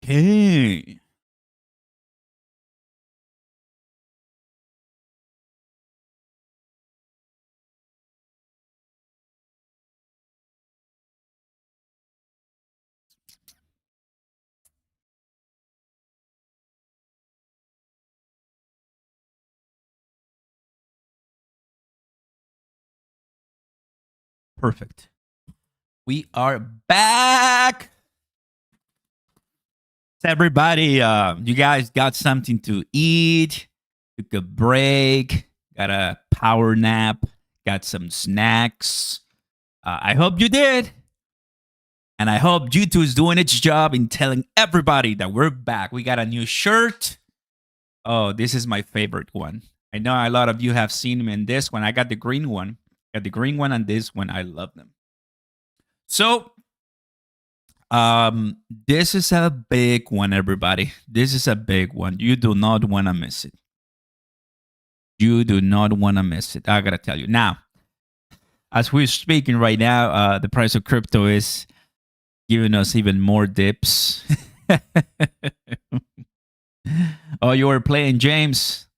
Okay. Perfect. We are back. Everybody, you guys got something to eat, took a break, got a power nap, got some snacks. I hope you did. And I hope G2 is doing its job in telling everybody that we're back. We got a new shirt. Oh, this is my favorite one. I know a lot of you have seen me in this one. I got the green one. Got the green one and this one. I love them. So, this is a big one, everybody. This is a big one. You do not want to miss it. You do not want to miss it. I gotta tell you. Now, as we're speaking right now, the price of crypto is giving us even more dips. Oh, you were playing James?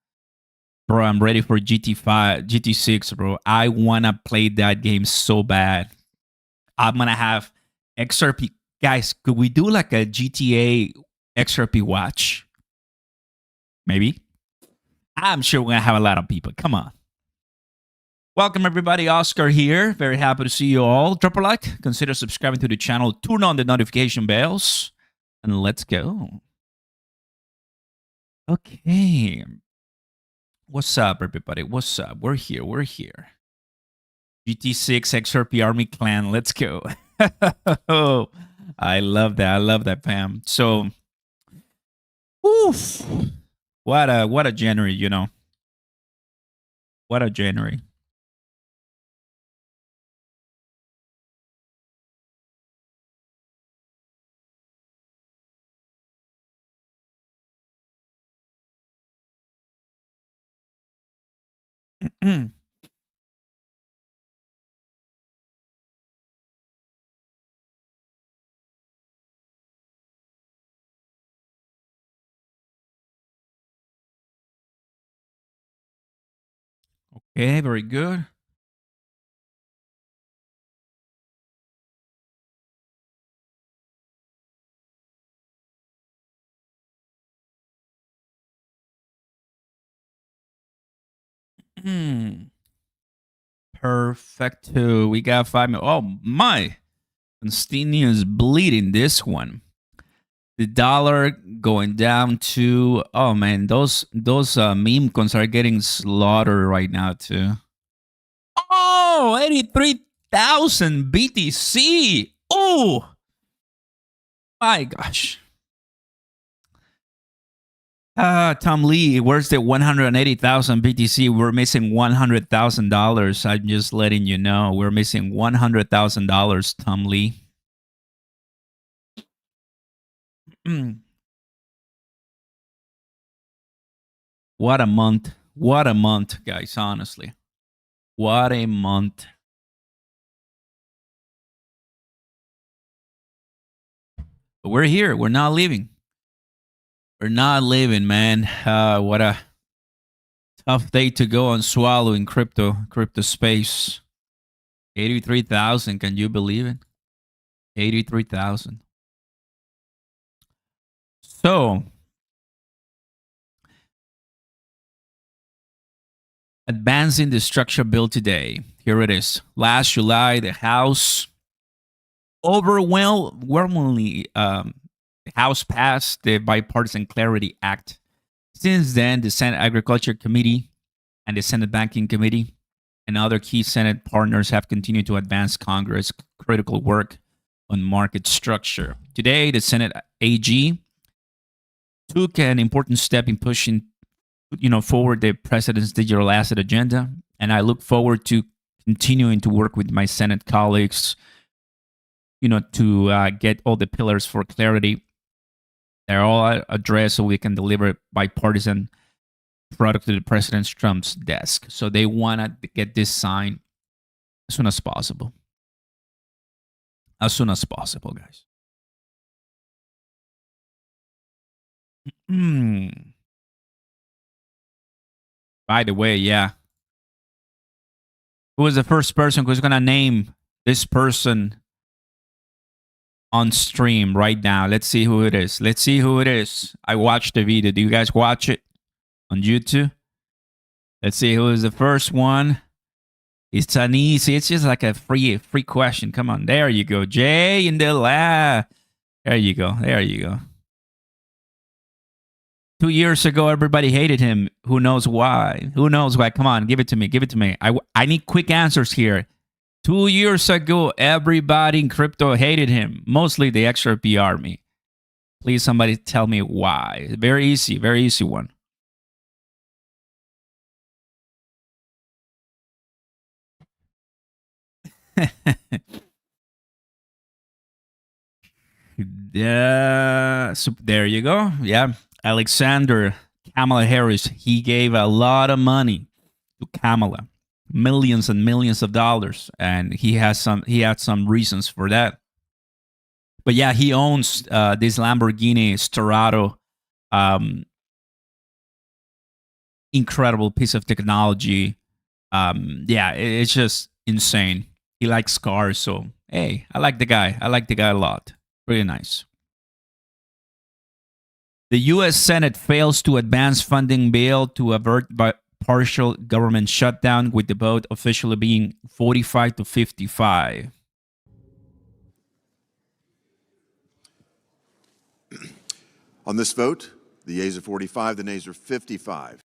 Bro, I'm ready for GT5, GT6, bro. I wanna play that game so bad. I'm gonna have XRP. Guys, could we do like a GTA XRP watch? Maybe. I'm sure we're gonna have a lot of people. Come on. Welcome everybody, Oscar here. Very happy to see you all. Drop a like, consider subscribing to the channel, turn on the notification bells, and let's go. Okay. What's up, everybody? What's up? We're here. We're here. GT6 XRP Army Clan. Let's go. Oh, I love that. I love that, fam. So, oof. What a January, you know. What a January. Okay, very good. Perfecto. We got 5 minutes. Oh my. Constantine is bleeding this one. The dollar going down to, oh man, those meme coins are getting slaughtered right now too. Oh, 83,000 BTC. Oh my gosh. Tom Lee, where's the 180,000 BTC? We're missing $100,000. I'm just letting you know. We're missing $100,000, Tom Lee. What a month. What a month, guys, honestly. What a month. But we're here. We're not leaving. We're not leaving, man. What a tough day to go on swallowing crypto space. 83,000. Can you believe it? 83,000. So, advancing the structure bill today. Here it is. Last July, the House overwhelmingly, the House passed the Bipartisan Clarity Act. Since then, the Senate Agriculture Committee and the Senate Banking Committee and other key Senate partners have continued to advance Congress' critical work on market structure. Today, the Senate AG took an important step in pushing, forward the president's digital asset agenda, and I look forward to continuing to work with my Senate colleagues, to get all the pillars for clarity. They're all addressed so we can deliver bipartisan product to the President Trump's desk. So they want to get this signed as soon as possible. As soon as possible, guys. By the way, yeah. Who is the first person who's gonna name this person on stream right now? Let's see who it is. Let's see who it is. I watched the video. Do you guys watch it on YouTube? Let's see who is the first one. It's an easy. It's just like a free question. Come on, there you go, Jay in the lab. There you go. There you go. 2 years ago, everybody hated him. Who knows why? Who knows why? Come on, give it to me. Give it to me. I need quick answers here. 2 years ago, everybody in crypto hated him. Mostly the XRP army. Please, somebody tell me why. Very easy one. Yeah, so there you go. Yeah, Alexander Kamala Harris. He gave a lot of money to Kamala, millions and millions of dollars, and he had some reasons for that. But yeah, he owns this Lamborghini Storado, incredible piece of technology. Yeah, it's just insane. He likes cars, so hey, I like the guy. I like the guy a lot. Really nice. The U.S. Senate fails to advance funding bill to avert partial government shutdown, with the vote officially being 45 to 55. On this vote, the yeas are 45, the nays are 55.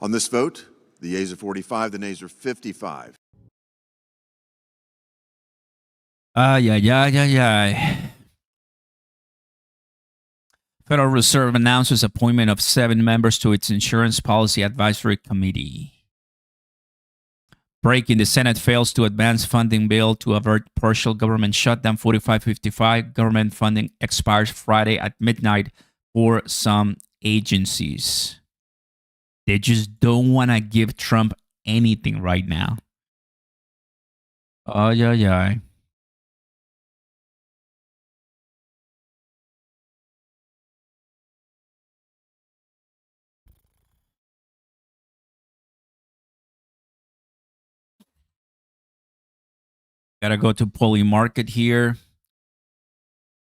On this vote, the yeas are 45, the nays are 55. Federal Reserve announces appointment of 7 members to its Insurance Policy Advisory Committee. Breaking, the Senate fails to advance funding bill to avert partial government shutdown. 45-55. Government funding expires Friday at midnight for some agencies. They just don't want to give Trump anything right now. Gotta go to Poly Market here.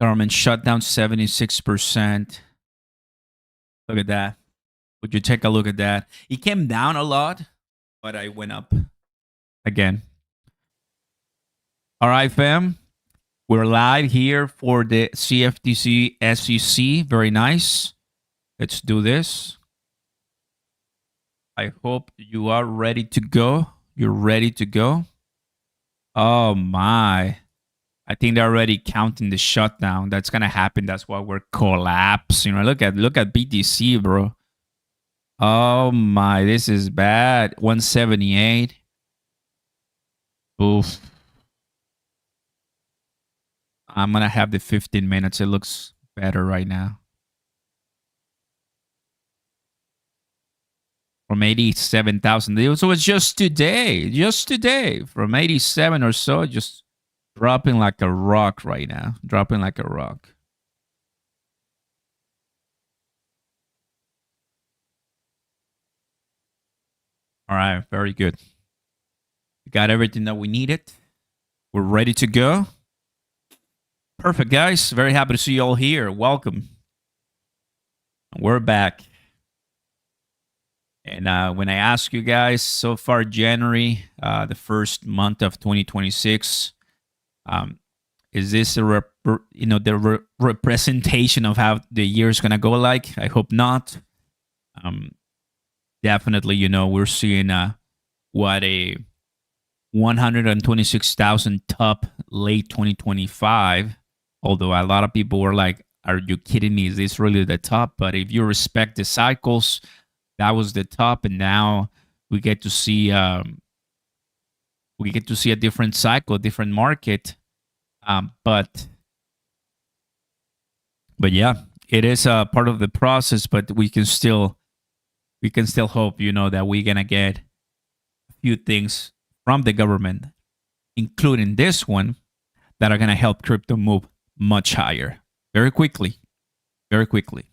Government shutdown 76%. Look at that. Would you take a look at that? It came down a lot, but I went up again. All right, fam. We're live here for the CFTC SEC. Very nice. Let's do this. I hope you are ready to go. You're ready to go. Oh my. I think they're already counting the shutdown. That's gonna happen. That's why we're collapsing. Look at BTC, bro. Oh my, this is bad. 178. Oof. I'm gonna have the 15 minutes. It looks better right now. From 87,000. So it's just today, from 87 or so, just dropping like a rock right now. Dropping like a rock. All right, very good. We got everything that we needed. We're ready to go. Perfect, guys. Very happy to see you all here. Welcome. We're back. And when I ask you guys, so far January, the first month of 2026, is this the representation of how the year is gonna go like? I hope not. Definitely, we're seeing a 126,000 top late 2025. Although a lot of people were like, "Are you kidding me? Is this really the top?" But if you respect the cycles, that was the top, and now we get to see a different cycle, a different market. But yeah, it is a part of the process. But we can still hope, that we're gonna get a few things from the government, including this one, that are going to help crypto move much higher very quickly. Very quickly.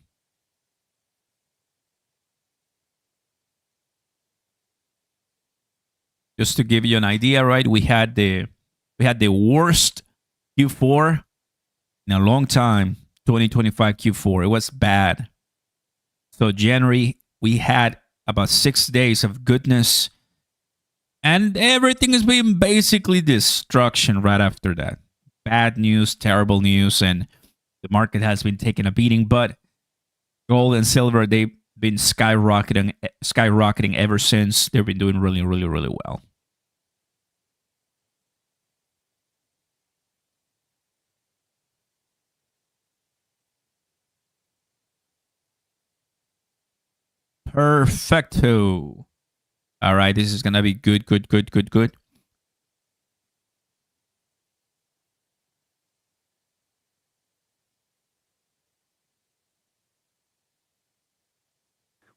Just to give you an idea, right? We had the worst Q4 in a long time, 2025 Q4. It was bad. So January, we had about 6 days of goodness, and everything has been basically destruction right after that. Bad news, terrible news, and the market has been taking a beating. But gold and silver, they've been skyrocketing ever since. They've been doing really, really, really well. Perfecto. All right, this is going to be good.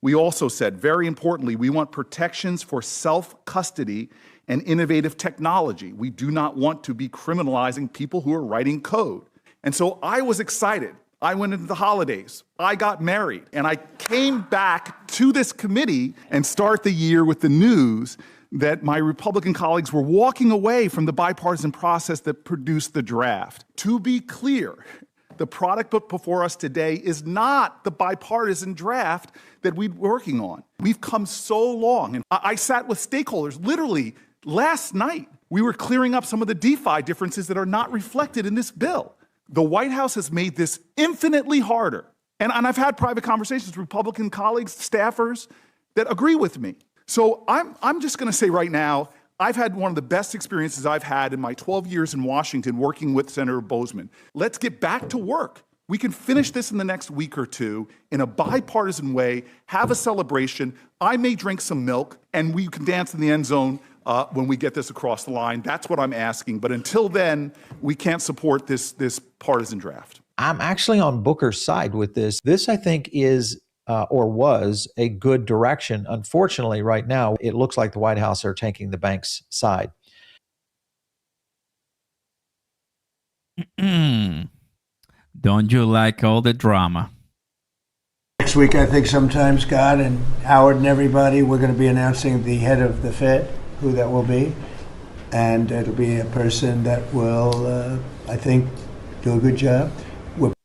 We also said, very importantly, we want protections for self-custody and innovative technology. We do not want to be criminalizing people who are writing code. And so I was excited. I went into the holidays, I got married, and I came back to this committee and start the year with the news that my Republican colleagues were walking away from the bipartisan process that produced the draft. To be clear, the product put before us today is not the bipartisan draft that we're working on. We've come so long, and I sat with stakeholders literally last night. We were clearing up some of the DeFi differences that are not reflected in this bill. The White House has made this infinitely harder. And I've had private conversations with Republican colleagues, staffers that agree with me. So I'm just going to say right now, I've had one of the best experiences I've had in my 12 years in Washington working with Senator Boozman. Let's get back to work. We can finish this in the next week or two in a bipartisan way, have a celebration. I may drink some milk, and we can dance in the end zone when we get this across the line. That's what I'm asking. But until then, we can't support this partisan draft. I'm actually on Booker's side with this. This, I think, is or was a good direction. Unfortunately, right now, it looks like the White House are taking the bank's side. Don't you like all the drama? Next week, I think sometime, Scott and Howard and everybody, we're going to be announcing the head of the Fed, who that will be. And it'll be a person that will, I think, do a good job.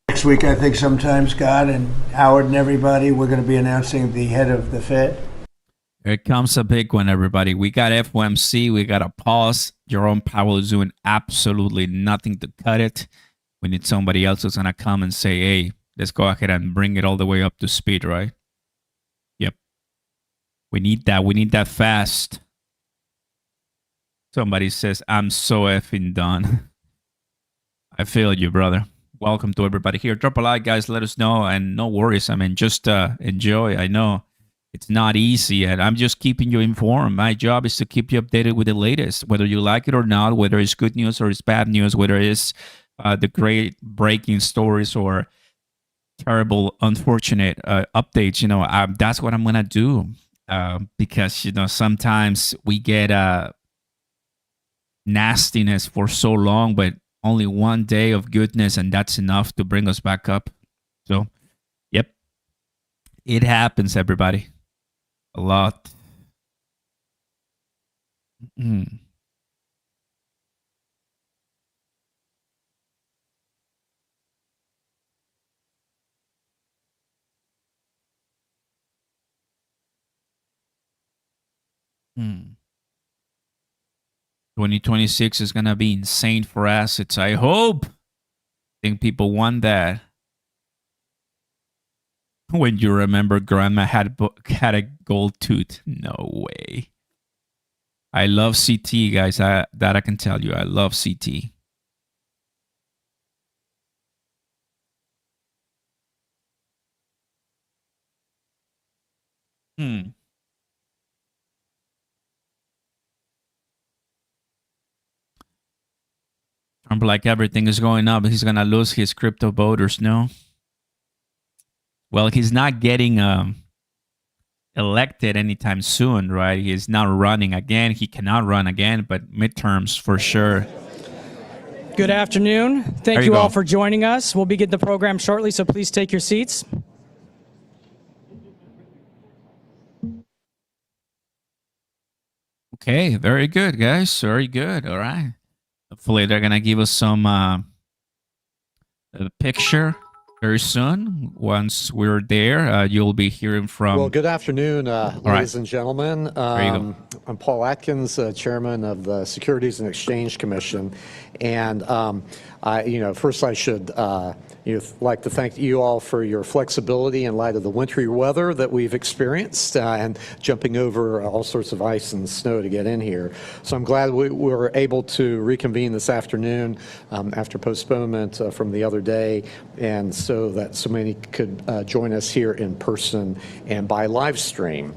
Next week, I think sometime, Scott and Howard and everybody, we're going to be announcing the head of the Fed. Here comes a big one, everybody. We got FOMC. We got to pause. Jerome Powell is doing absolutely nothing to cut it. We need somebody else who's going to come and say, hey, let's go ahead and bring it all the way up to speed, right? Yep. We need that. We need that fast. Somebody says, I'm so effing done. I feel you, brother. Welcome to everybody here. Drop a like, guys. Let us know. And no worries. I mean, just enjoy. I know it's not easy, and I'm just keeping you informed. My job is to keep you updated with the latest, whether you like it or not, whether it's good news or it's bad news, whether it's the great breaking stories or terrible, unfortunate updates. You know, that's what I'm going to do because, you know, sometimes we get nastiness for so long, but only one day of goodness, and that's enough to bring us back up. So, yep, it happens, everybody. A lot. 2026 is going to be insane for assets. I hope. I think people want that. When you remember grandma had a gold tooth. No way. I love CT, guys. That I can tell you. I love CT. Trump, like everything is going up, he's going to lose his crypto voters, no? Well, he's not getting elected anytime soon, right? He's not running again. He cannot run again, but midterms for sure. Good afternoon. There Thank you you go. all for joining us. We'll begin the program shortly, so please take your seats. Okay, very good, guys. Very good. All right. Hopefully, they're gonna give us some a picture very soon. Once we're there, you'll be hearing from. Well, good afternoon, right. ladies and gentlemen. There you go. I'm Paul Atkins, Chairman of the Securities and Exchange Commission, and first I should like to thank you all for your flexibility in light of the wintry weather that we've experienced and jumping over all sorts of ice and snow to get in here. So I'm glad we were able to reconvene this afternoon after postponement from the other day, and so that so many could join us here in person and by live stream.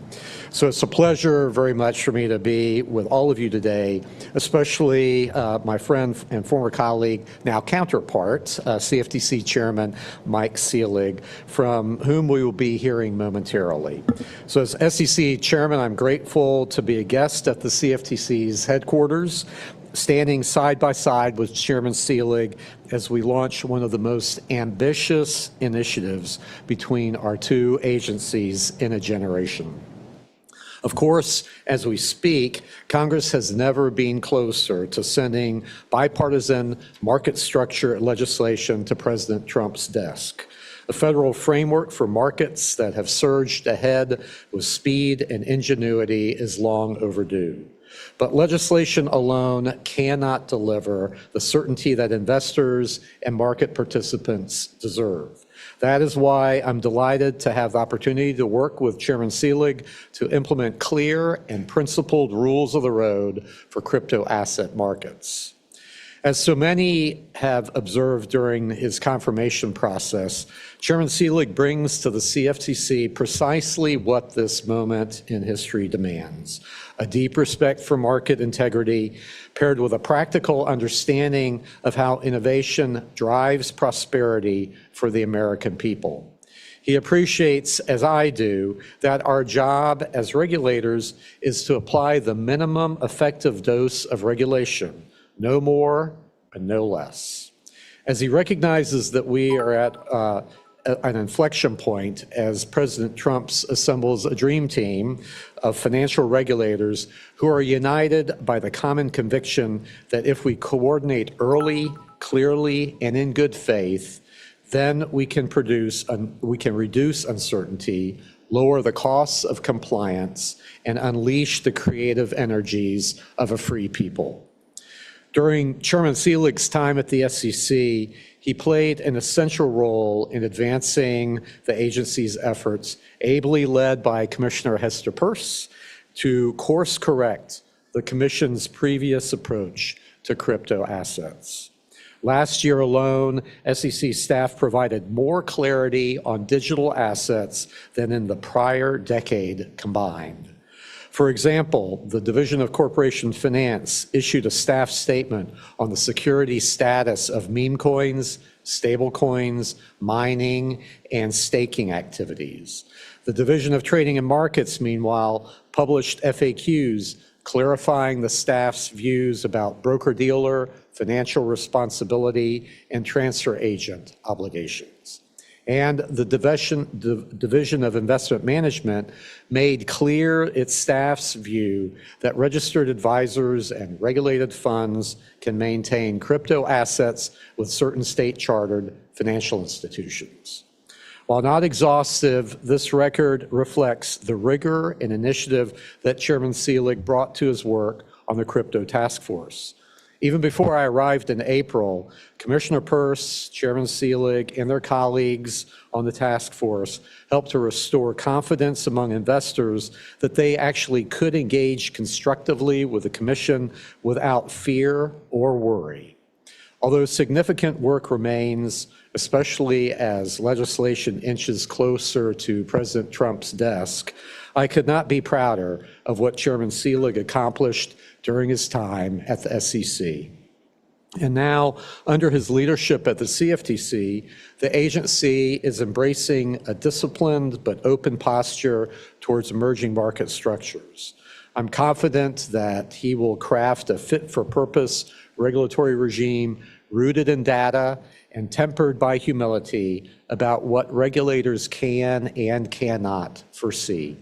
So it's a pleasure very much for me to be with all of you today, especially my friend and former colleague, now counterpart, CFTC Chairman Mike Seelig, from whom we will be hearing momentarily. So as SEC Chairman, I'm grateful to be a guest at the CFTC's headquarters, standing side by side with Chairman Seelig as we launch one of the most ambitious initiatives between our two agencies in a generation. Of course, as we speak, Congress has never been closer to sending bipartisan market structure legislation to President Trump's desk. A federal framework for markets that have surged ahead with speed and ingenuity is long overdue. But legislation alone cannot deliver the certainty that investors and market participants deserve. That is why I'm delighted to have the opportunity to work with Chairman Seelig to implement clear and principled rules of the road for crypto asset markets. As so many have observed during his confirmation process, Chairman Seelig brings to the CFTC precisely what this moment in history demands: a deep respect for market integrity, paired with a practical understanding of how innovation drives prosperity for the American people. He appreciates, as I do, that our job as regulators is to apply the minimum effective dose of regulation, no more and no less. As he recognizes that we are at an inflection point as President Trump assembles a dream team of financial regulators who are united by the common conviction that if we coordinate early, clearly, and in good faith, then we can reduce uncertainty, lower the costs of compliance, and unleash the creative energies of a free people. During Chairman Seelig's time at the SEC, he played an essential role in advancing the agency's efforts, ably led by Commissioner Hester Peirce, to course correct the Commission's previous approach to crypto assets. Last year alone, SEC staff provided more clarity on digital assets than in the prior decade combined. For example, the Division of Corporation Finance issued a staff statement on the security status of meme coins, stable coins, mining, and staking activities. The Division of Trading and Markets, meanwhile, published FAQs clarifying the staff's views about broker-dealer, financial responsibility, and transfer agent obligations. And the Division of Investment Management made clear its staff's view that registered advisors and regulated funds can maintain crypto assets with certain state-chartered financial institutions. While not exhaustive, this record reflects the rigor and initiative that Chairman Seelig brought to his work on the Crypto Task Force. Even before I arrived in April, Commissioner Peirce, Chairman Seelig, and their colleagues on the task force helped to restore confidence among investors that they actually could engage constructively with the Commission without fear or worry. Although significant work remains, especially as legislation inches closer to President Trump's desk, I could not be prouder of what Chairman Seelig accomplished during his time at the SEC. And now, under his leadership at the CFTC, the agency is embracing a disciplined but open posture towards emerging market structures. I'm confident that he will craft a fit-for-purpose regulatory regime rooted in data and tempered by humility about what regulators can and cannot foresee.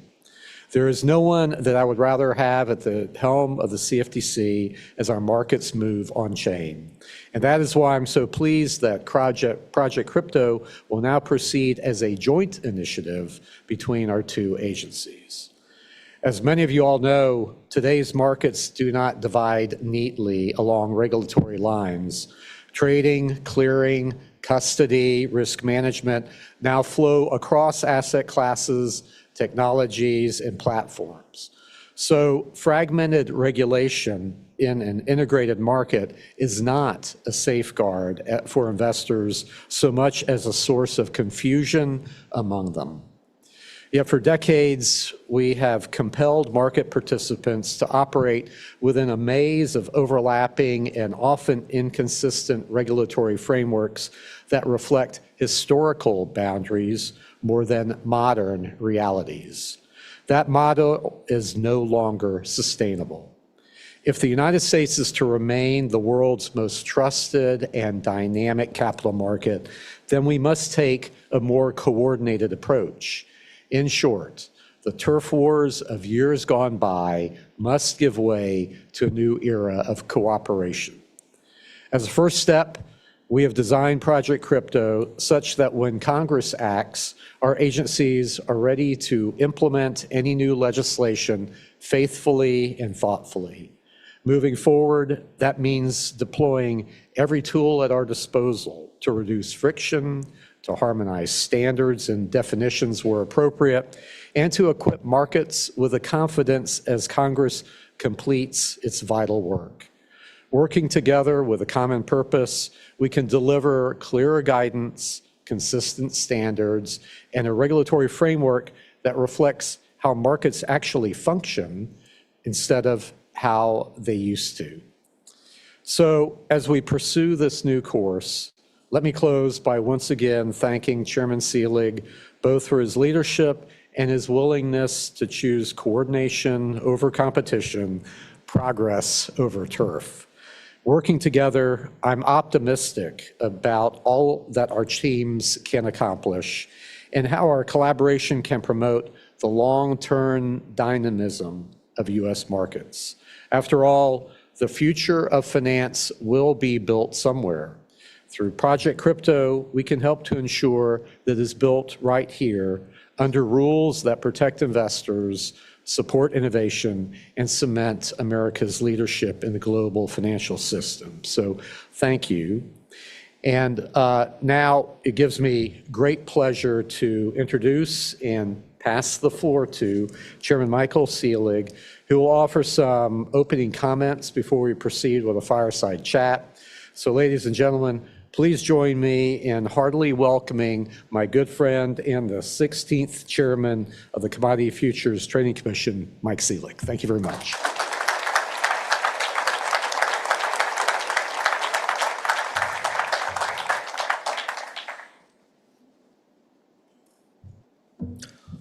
There is no one that I would rather have at the helm of the CFTC as our markets move on chain. And that is why I'm so pleased that Project Crypto will now proceed as a joint initiative between our two agencies. As many of you all know, today's markets do not divide neatly along regulatory lines. Trading, clearing, custody, risk management now flow across asset classes, technologies, and platforms. So fragmented regulation in an integrated market is not a safeguard for investors so much as a source of confusion among them. Yet for decades, we have compelled market participants to operate within a maze of overlapping and often inconsistent regulatory frameworks that reflect historical boundaries more than modern realities. That model is no longer sustainable. If the United States is to remain the world's most trusted and dynamic capital market, then we must take a more coordinated approach. In short, the turf wars of years gone by must give way to a new era of cooperation. As a first step, we have designed Project Crypto such that when Congress acts, our agencies are ready to implement any new legislation faithfully and thoughtfully. Moving forward, that means deploying every tool at our disposal to reduce friction, to harmonize standards and definitions where appropriate, and to equip markets with the confidence as Congress completes its vital work. Working together with a common purpose, we can deliver clearer guidance, consistent standards, and a regulatory framework that reflects how markets actually function instead of how they used to. So as we pursue this new course, let me close by once again thanking Chairman Seelig both for his leadership and his willingness to choose coordination over competition, progress over turf. Working together, I'm optimistic about all that our teams can accomplish and how our collaboration can promote the long-term dynamism of U.S. markets. After all, the future of finance will be built somewhere. Through Project Crypto, we can help to ensure that it's built right here under rules that protect investors, support innovation, and cement America's leadership in the global financial system. So thank you. And now it gives me great pleasure to introduce and pass the floor to Chairman Michael Seelig, who will offer some opening comments before we proceed with a fireside chat. So ladies and gentlemen, please join me in heartily welcoming my good friend and the 16th chairman of the Commodity Futures Trading Commission, Mike Seelig. Thank you very much.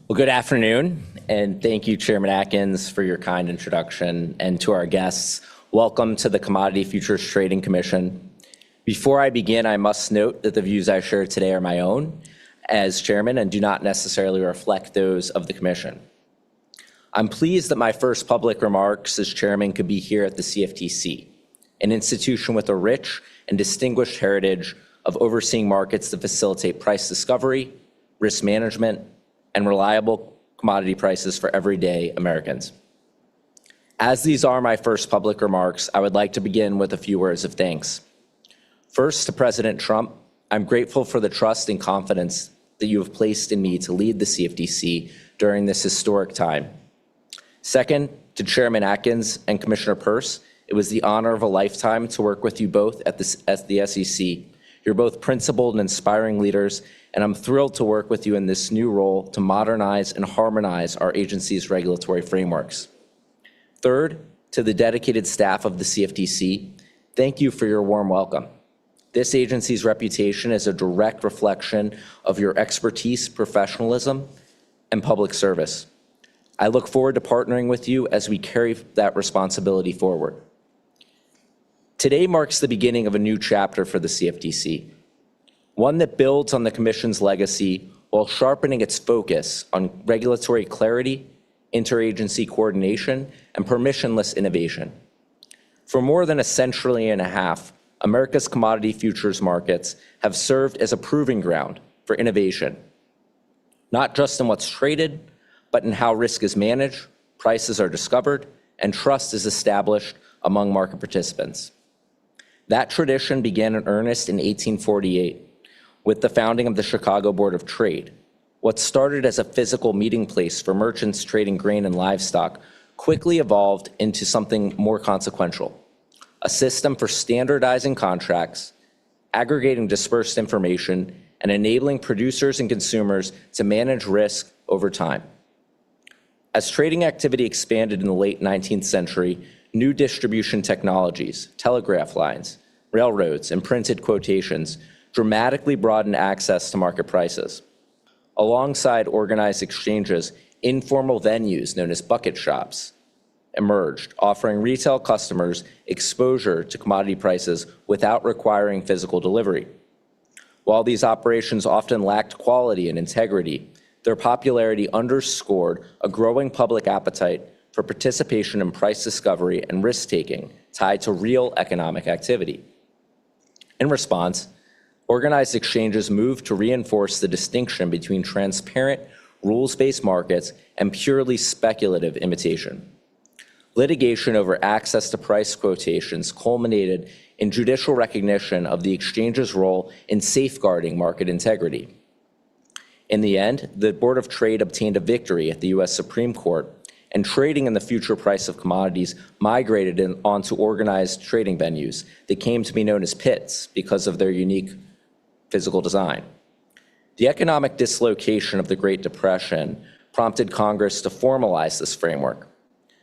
Well, good afternoon, and thank you, Chairman Atkins, for your kind introduction. And to our guests, welcome to the Commodity Futures Trading Commission. Before I begin, I must note that the views I share today are my own as chairman and do not necessarily reflect those of the commission. I'm pleased that my first public remarks as chairman could be here at the CFTC, an institution with a rich and distinguished heritage of overseeing markets that facilitate price discovery, risk management, and reliable commodity prices for everyday Americans. As these are my first public remarks, I would like to begin with a few words of thanks. First, to President Trump, I'm grateful for the trust and confidence that you have placed in me to lead the CFTC during this historic time. Second, to Chairman Atkins and Commissioner Peirce, it was the honor of a lifetime to work with you both at the SEC. You're both principled and inspiring leaders, and I'm thrilled to work with you in this new role to modernize and harmonize our agency's regulatory frameworks. Third, to the dedicated staff of the CFTC, thank you for your warm welcome. This agency's reputation is a direct reflection of your expertise, professionalism, and public service. I look forward to partnering with you as we carry that responsibility forward. Today marks the beginning of a new chapter for the CFTC, one that builds on the Commission's legacy while sharpening its focus on regulatory clarity, interagency coordination, and permissionless innovation. For more than a century and a half, America's commodity futures markets have served as a proving ground for innovation, not just in what's traded, but in how risk is managed, prices are discovered, and trust is established among market participants. That tradition began in earnest in 1848 with the founding of the Chicago Board of Trade. What started as a physical meeting place for merchants trading grain and livestock quickly evolved into something more consequential, a system for standardizing contracts, aggregating dispersed information, and enabling producers and consumers to manage risk over time. As trading activity expanded in the late 19th century, new distribution technologies, telegraph lines, railroads, and printed quotations dramatically broadened access to market prices. Alongside organized exchanges, informal venues known as bucket shops emerged, offering retail customers exposure to commodity prices without requiring physical delivery. While these operations often lacked quality and integrity, their popularity underscored a growing public appetite for participation in price discovery and risk-taking tied to real economic activity. In response, organized exchanges moved to reinforce the distinction between transparent, rules-based markets and purely speculative imitation. Litigation over access to price quotations culminated in judicial recognition of the exchange's role in safeguarding market integrity. In the end, the Board of Trade obtained a victory at the U.S. Supreme Court, and trading in the future price of commodities migrated onto organized trading venues that came to be known as pits because of their unique physical design. The economic dislocation of the Great Depression prompted Congress to formalize this framework.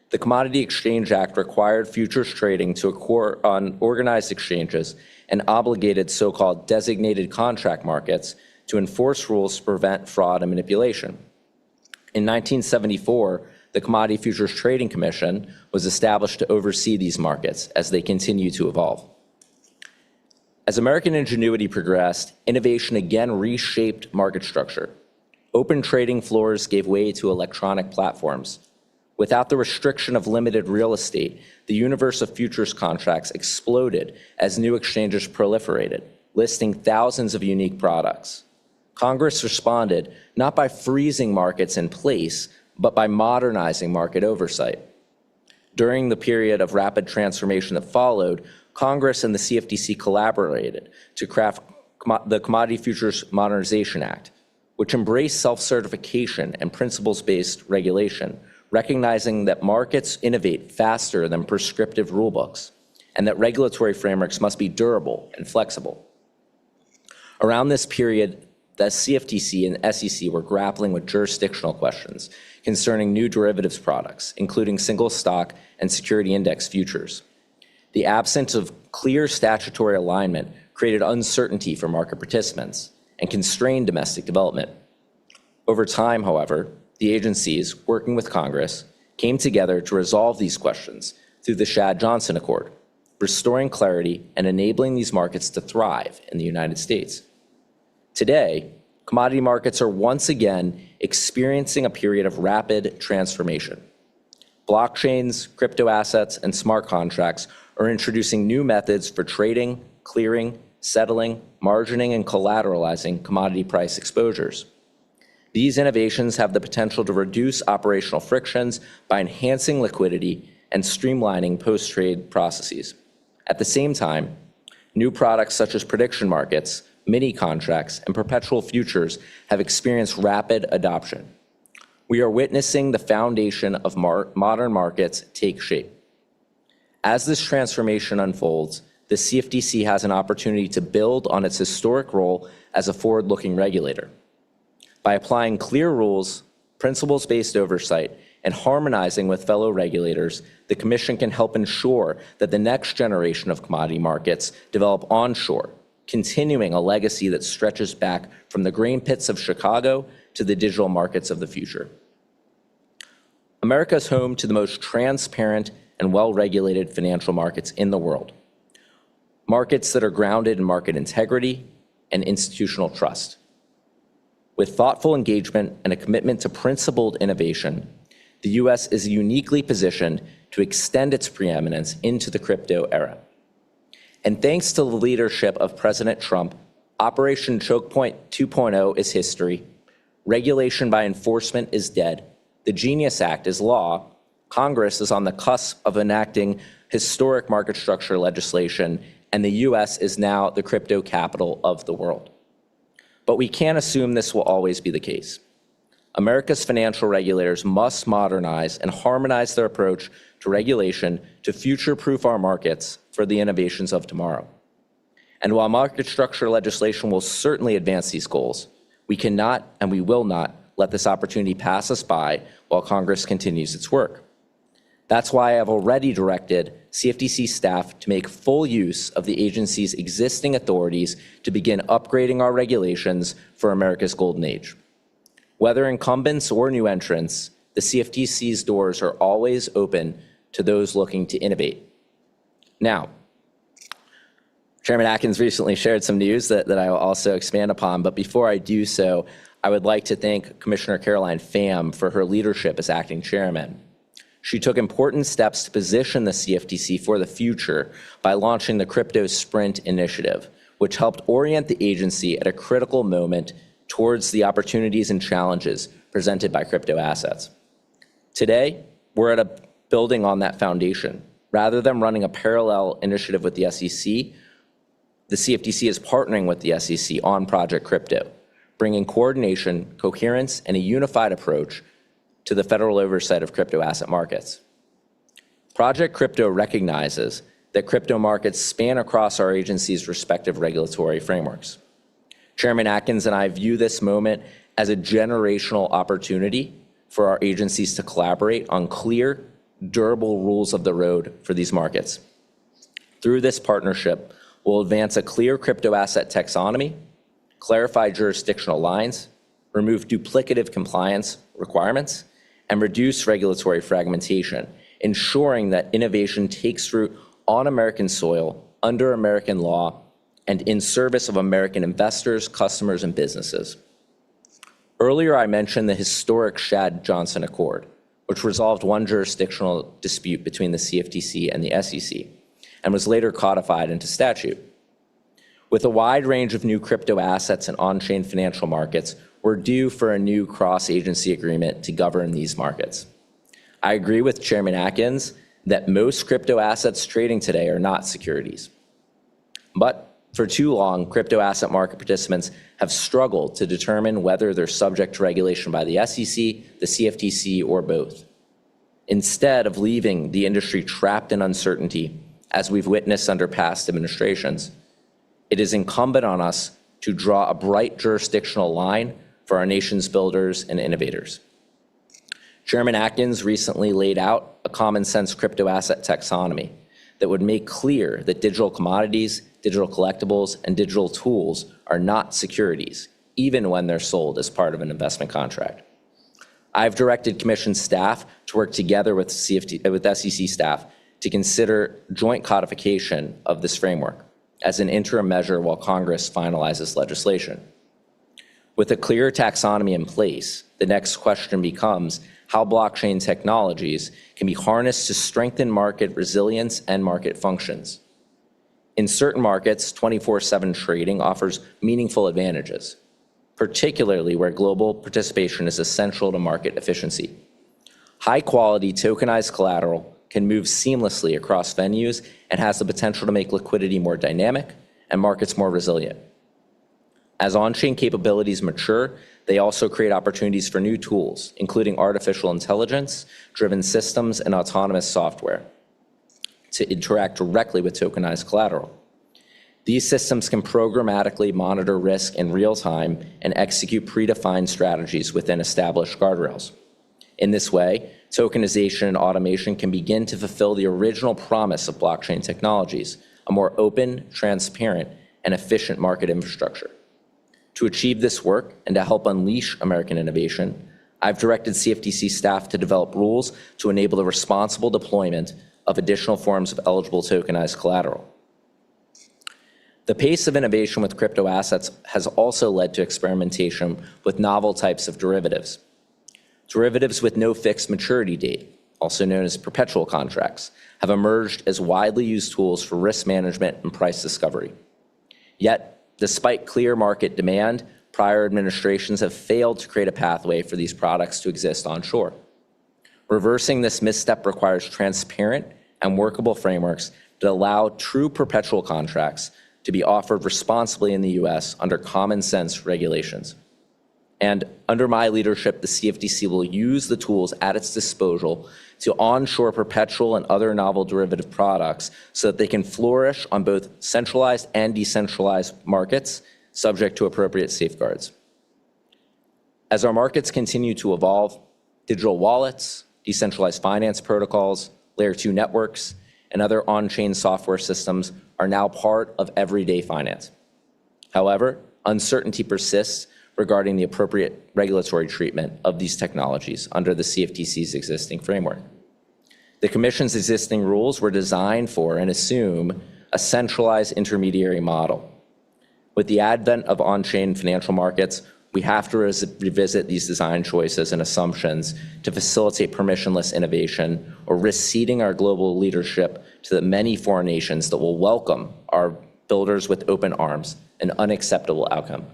The Commodity Exchange Act required futures trading to occur on organized exchanges and obligated so-called designated contract markets to enforce rules to prevent fraud and manipulation. In 1974, the Commodity Futures Trading Commission was established to oversee these markets as they continue to evolve. As American ingenuity progressed, innovation again reshaped market structure. Open trading floors gave way to electronic platforms. Without the restriction of limited real estate, the universe of futures contracts exploded as new exchanges proliferated, listing thousands of unique products. Congress responded not by freezing markets in place, but by modernizing market oversight. During the period of rapid transformation that followed, Congress and the CFTC collaborated to craft the Commodity Futures Modernization Act, which embraced self-certification and principles-based regulation, recognizing that markets innovate faster than prescriptive rulebooks, and that regulatory frameworks must be durable and flexible. Around this period, the CFTC and SEC were grappling with jurisdictional questions concerning new derivatives products, including single stock and security index futures. The absence of clear statutory alignment created uncertainty for market participants and constrained domestic development. Over time, however, the agencies, working with Congress, came together to resolve these questions through the Shad-Johnson Accord, restoring clarity and enabling these markets to thrive in the United States. Today, commodity markets are once again experiencing a period of rapid transformation. Blockchains, crypto assets, and smart contracts are introducing new methods for trading, clearing, settling, margining, and collateralizing commodity price exposures. These innovations have the potential to reduce operational frictions by enhancing liquidity and streamlining post-trade processes. At the same time, new products such as prediction markets, mini contracts, and perpetual futures have experienced rapid adoption. We are witnessing the foundation of modern markets take shape. As this transformation unfolds, the CFTC has an opportunity to build on its historic role as a forward-looking regulator. By applying clear rules, principles-based oversight, and harmonizing with fellow regulators, the Commission can help ensure that the next generation of commodity markets develop onshore, continuing a legacy that stretches back from the grain pits of Chicago to the digital markets of the future. America is home to the most transparent and well-regulated financial markets in the world. markets that are grounded in market integrity and institutional trust. With thoughtful engagement and a commitment to principled innovation, the U.S. is uniquely positioned to extend its preeminence into the crypto era. And thanks to the leadership of President Trump, Operation Choke Point 2.0 is history, regulation by enforcement is dead, the Genius Act is law, Congress is on the cusp of enacting historic market structure legislation, and the U.S. is now the crypto capital of the world. But we can't assume this will always be the case. America's financial regulators must modernize and harmonize their approach to regulation to future-proof our markets for the innovations of tomorrow. And while market structure legislation will certainly advance these goals, we cannot and we will not let this opportunity pass us by while Congress continues its work. That's why I have already directed CFTC staff to make full use of the agency's existing authorities to begin upgrading our regulations for America's golden age. Whether incumbents or new entrants, the CFTC's doors are always open to those looking to innovate. Now, Chairman Atkins recently shared some news that I will also expand upon, but before I do so, I would like to thank Commissioner Caroline Pham for her leadership as acting chairman. She took important steps to position the CFTC for the future by launching the Crypto Sprint initiative, which helped orient the agency at a critical moment towards the opportunities and challenges presented by crypto assets. Today, we're at a building on that foundation. Rather than running a parallel initiative with the SEC, the CFTC is partnering with the SEC on Project Crypto, bringing coordination, coherence, and a unified approach to the federal oversight of crypto asset markets. Project Crypto recognizes that crypto markets span across our agency's respective regulatory frameworks. Chairman Atkins and I view this moment as a generational opportunity for our agencies to collaborate on clear, durable rules of the road for these markets. Through this partnership, we'll advance a clear crypto asset taxonomy, clarify jurisdictional lines, remove duplicative compliance requirements, and reduce regulatory fragmentation, ensuring that innovation takes root on American soil, under American law, and in service of American investors, customers, and businesses. Earlier, I mentioned the historic Shad-Johnson Accord, which resolved one jurisdictional dispute between the CFTC and the SEC, and was later codified into statute. With a wide range of new crypto assets and on-chain financial markets, we're due for a new cross-agency agreement to govern these markets. I agree with Chairman Atkins that most crypto assets trading today are not securities. But for too long, crypto asset market participants have struggled to determine whether they're subject to regulation by the SEC, the CFTC, or both. Instead of leaving the industry trapped in uncertainty, as we've witnessed under past administrations, it is incumbent on us to draw a bright jurisdictional line for our nation's builders and innovators. Chairman Atkins recently laid out a common sense crypto asset taxonomy that would make clear that digital commodities, digital collectibles, and digital tools are not securities, even when they're sold as part of an investment contract. I've directed Commission staff to work together with SEC staff to consider joint codification of this framework as an interim measure while Congress finalizes legislation. With a clear taxonomy in place, the next question becomes how blockchain technologies can be harnessed to strengthen market resilience and market functions. In certain markets, 24/7 trading offers meaningful advantages, particularly where global participation is essential to market efficiency. High-quality tokenized collateral can move seamlessly across venues and has the potential to make liquidity more dynamic and markets more resilient. As on-chain capabilities mature, they also create opportunities for new tools, including artificial intelligence-driven systems and autonomous software, to interact directly with tokenized collateral. These systems can programmatically monitor risk in real time and execute predefined strategies within established guardrails. In this way, tokenization and automation can begin to fulfill the original promise of blockchain technologies, a more open, transparent, and efficient market infrastructure. To achieve this work and to help unleash American innovation, I've directed CFTC staff to develop rules to enable the responsible deployment of additional forms of eligible tokenized collateral. The pace of innovation with crypto assets has also led to experimentation with novel types of derivatives. Derivatives with no fixed maturity date, also known as perpetual contracts, have emerged as widely used tools for risk management and price discovery. Yet, despite clear market demand, prior administrations have failed to create a pathway for these products to exist onshore. Reversing this misstep requires transparent and workable frameworks that allow true perpetual contracts to be offered responsibly in the US under common sense regulations. And under my leadership, the CFTC will use the tools at its disposal to onshore perpetual and other novel derivative products so that they can flourish on both centralized and decentralized markets, subject to appropriate safeguards. As our markets continue to evolve, digital wallets, decentralized finance protocols, layer 2 networks, and other on-chain software systems are now part of everyday finance. However, uncertainty persists regarding the appropriate regulatory treatment of these technologies under the CFTC's existing framework. The Commission's existing rules were designed for and assume a centralized intermediary model. With the advent of on-chain financial markets, we have to revisit these design choices and assumptions to facilitate permissionless innovation or risk ceding our global leadership to the many foreign nations that will welcome our builders with open arms, an unacceptable outcome.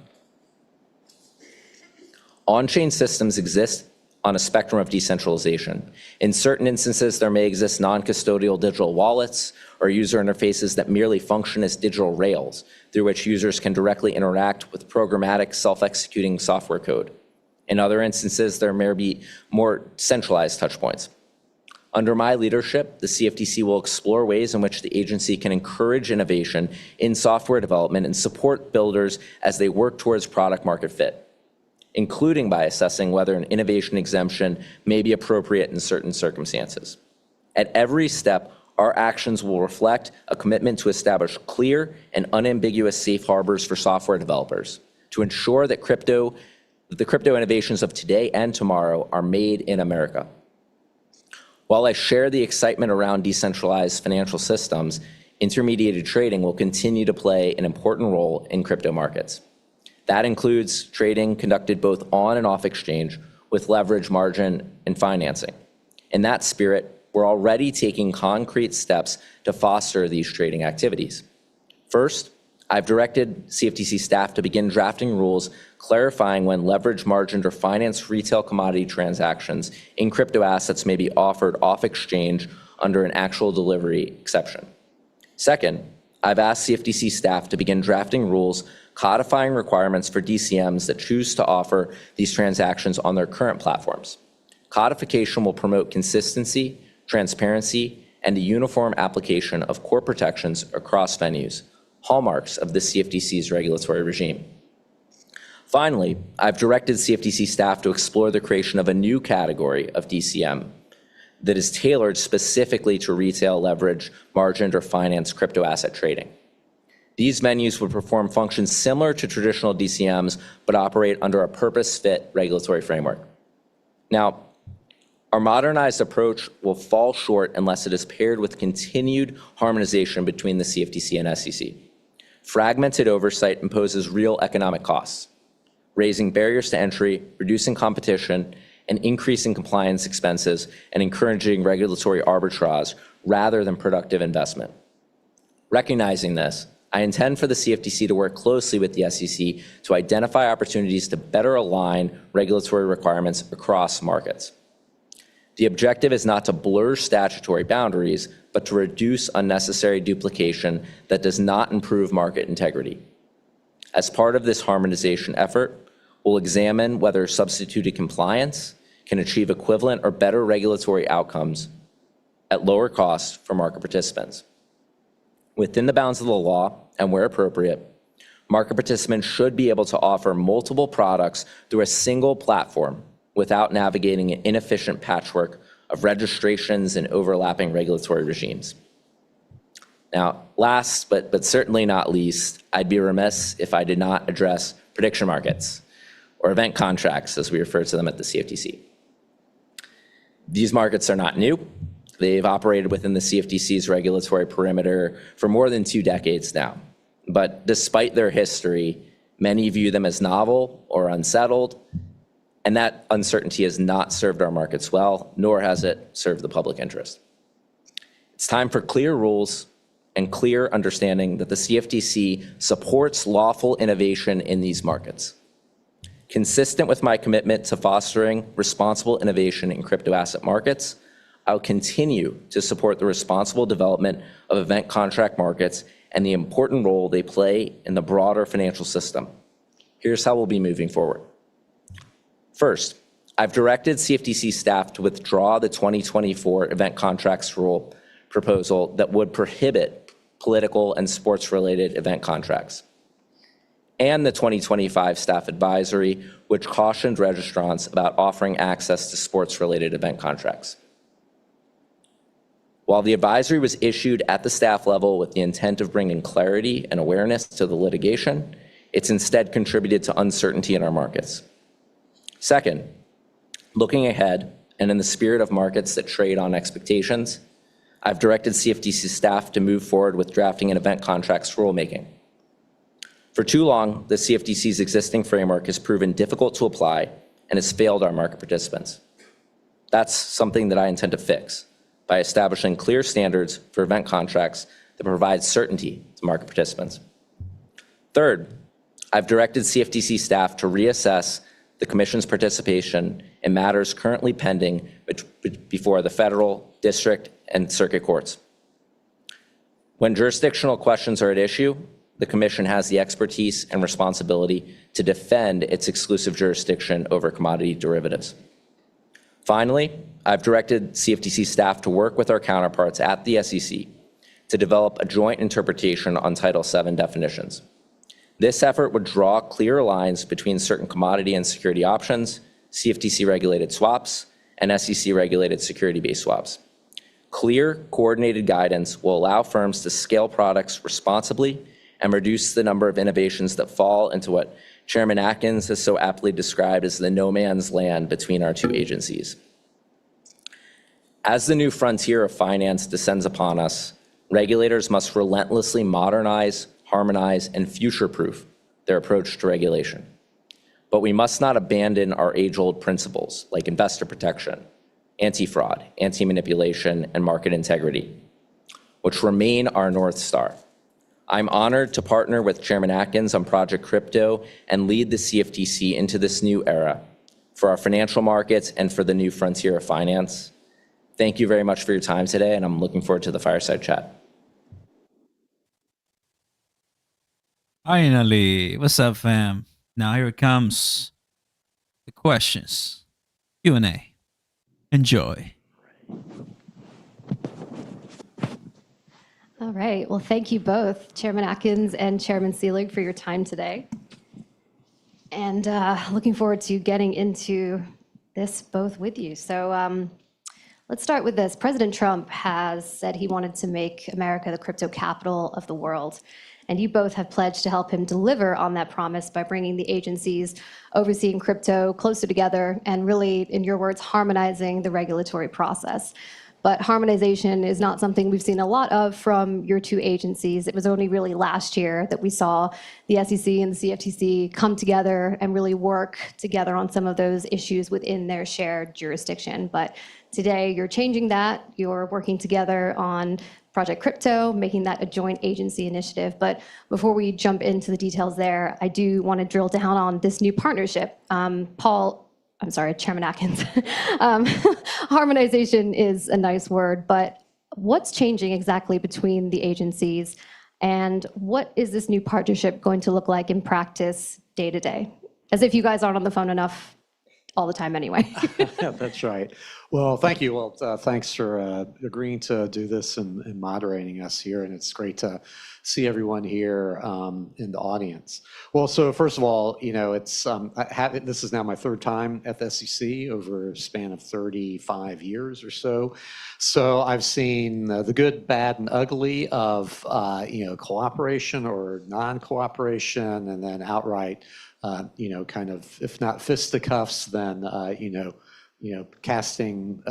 On-chain systems exist on a spectrum of decentralization. In certain instances, there may exist non-custodial digital wallets or user interfaces that merely function as digital rails through which users can directly interact with programmatic self-executing software code. In other instances, there may be more centralized touchpoints. Under my leadership, the CFTC will explore ways in which the agency can encourage innovation in software development and support builders as they work towards product market fit, including by assessing whether an innovation exemption may be appropriate in certain circumstances. At every step, our actions will reflect a commitment to establish clear and unambiguous safe harbors for software developers to ensure that the crypto innovations of today and tomorrow are made in America. While I share the excitement around decentralized financial systems, intermediated trading will continue to play an important role in crypto markets. That includes trading conducted both on and off exchange with leverage, margin, and financing. In that spirit, we're already taking concrete steps to foster these trading activities. First, I've directed CFTC staff to begin drafting rules clarifying when leverage, margined, or financed retail commodity transactions in crypto assets may be offered off exchange under an actual delivery exception. Second, I've asked CFTC staff to begin drafting rules codifying requirements for DCMs that choose to offer these transactions on their current platforms. Codification will promote consistency, transparency, and a uniform application of core protections across venues, hallmarks of the CFTC's regulatory regime. Finally, I've directed CFTC staff to explore the creation of a new category of DCM that is tailored specifically to retail leverage, margined, or financed crypto asset trading. These venues would perform functions similar to traditional DCMs, but operate under a purpose-fit regulatory framework. Now, our modernized approach will fall short unless it is paired with continued harmonization between the CFTC and SEC. Fragmented oversight imposes real economic costs, raising barriers to entry, reducing competition, and increasing compliance expenses and encouraging regulatory arbitrage rather than productive investment. Recognizing this, I intend for the CFTC to work closely with the SEC to identify opportunities to better align regulatory requirements across markets. The objective is not to blur statutory boundaries, but to reduce unnecessary duplication that does not improve market integrity. As part of this harmonization effort, we'll examine whether substituted compliance can achieve equivalent or better regulatory outcomes at lower costs for market participants. Within the bounds of the law, and where appropriate, market participants should be able to offer multiple products through a single platform without navigating an inefficient patchwork of registrations and overlapping regulatory regimes. Now, last but certainly not least, I'd be remiss if I did not address prediction markets, or event contracts as we refer to them at the CFTC. These markets are not new. They've operated within the CFTC's regulatory perimeter for more than 2 decades now. but despite their history, many view them as novel or unsettled, and that uncertainty has not served our markets well, nor has it served the public interest. It's time for clear rules and clear understanding that the CFTC supports lawful innovation in these markets. Consistent with my commitment to fostering responsible innovation in crypto asset markets, I'll continue to support the responsible development of event contract markets and the important role they play in the broader financial system. Here's how we'll be moving forward. First, I've directed CFTC staff to withdraw the 2024 event contracts rule proposal that would prohibit political and sports-related event contracts, and the 2025 staff advisory, which cautioned registrants about offering access to sports-related event contracts. While the advisory was issued at the staff level with the intent of bringing clarity and awareness to the litigation, it's instead contributed to uncertainty in our markets. Second, looking ahead, and in the spirit of markets that trade on expectations, I've directed CFTC staff to move forward with drafting an event contracts rulemaking. For too long, the CFTC's existing framework has proven difficult to apply and has failed our market participants. That's something that I intend to fix by establishing clear standards for event contracts that provide certainty to market participants. Third, I've directed CFTC staff to reassess the Commission's participation in matters currently pending before the federal, district, and circuit courts. When jurisdictional questions are at issue, the Commission has the expertise and responsibility to defend its exclusive jurisdiction over commodity derivatives. Finally, I've directed CFTC staff to work with our counterparts at the SEC to develop a joint interpretation on Title VII definitions. This effort would draw clear lines between certain commodity and security options, CFTC-regulated swaps, and SEC-regulated security-based swaps. Clear, coordinated guidance will allow firms to scale products responsibly and reduce the number of innovations that fall into what Chairman Atkins has so aptly described as the no man's land between our two agencies. As the new frontier of finance descends upon us, regulators must relentlessly modernize, harmonize, and future-proof their approach to regulation. But we must not abandon our age-old principles like investor protection, anti-fraud, anti-manipulation, and market integrity, which remain our North Star. I'm honored to partner with Chairman Atkins on Project Crypto and lead the CFTC into this new era for our financial markets and for the new frontier of finance. Thank you very much for your time today, and I'm looking forward to the fireside chat. Finally, what's up, fam? Now here comes the questions, Q&A. Enjoy. All right. Well, thank you both, Chairman Atkins and Chairman Seelig, for your time today. And looking forward to getting into this both with you. So let's start with this. President Trump has said he wanted to make America the crypto capital of the world. And you both have pledged to help him deliver on that promise by bringing the agencies overseeing crypto closer together and really, in your words, harmonizing the regulatory process. But harmonization is not something we've seen a lot of from your two agencies. It was only really last year that we saw the SEC and the CFTC come together and really work together on some of those issues within their shared jurisdiction. But today you're changing that. You're working together on Project Crypto, making that a joint agency initiative. But before we jump into the details there, I do want to drill down on this new partnership. Chairman Atkins. Harmonization is a nice word, but what's changing exactly between the agencies, and what is this new partnership going to look like in practice day to day? As if you guys aren't on the phone enough all the time anyway. That's right. Well, thank you. Well, thanks for agreeing to do this and moderating us here, and it's great to see everyone here in the audience. Well, so first of all, you know, it's this is now my third time at the SEC over a span of 35 years or so. So I've seen the good, bad, and ugly of cooperation or non-cooperation, and then outright kind of, if not fisticuffs, then casting,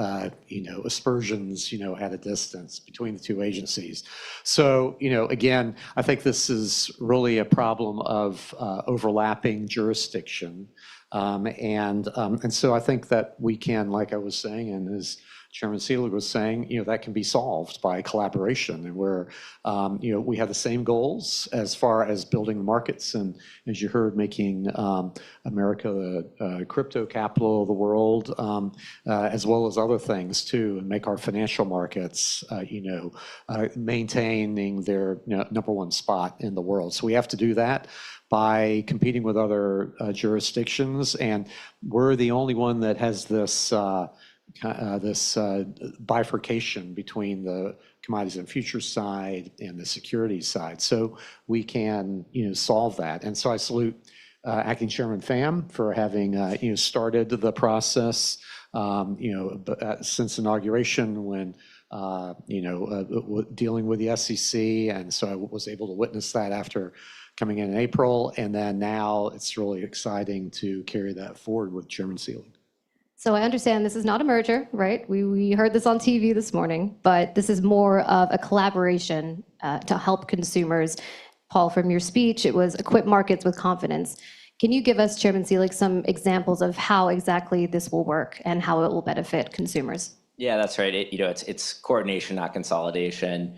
aspersions, at a distance between the two agencies. So, again, I think this is really a problem of overlapping jurisdiction. And so I think that we can, like I was saying, and as Chairman Seelig was saying, that can be solved by collaboration, and where, we have the same goals as far as building markets, and as you heard, making America the crypto capital of the world, as well as other things too, and make our financial markets, maintaining their number one spot in the world. So we have to do that by competing with other jurisdictions, and we're the only one that has this bifurcation between the commodities and futures side and the securities side. So we can, solve that. And so I salute Acting Chairman Pham for having, started the process, since inauguration when, dealing with the SEC. And so I was able to witness that after coming in April. And then now it's really exciting to carry that forward with Chairman Seelig. So I understand this is not a merger, right? We heard this on TV this morning, but this is more of a collaboration to help consumers. Paul, from your speech, it was equip markets with confidence. Can you give us, Chairman Seelig, some examples of how exactly this will work and how it will benefit consumers? Yeah, that's right. It's coordination, not consolidation.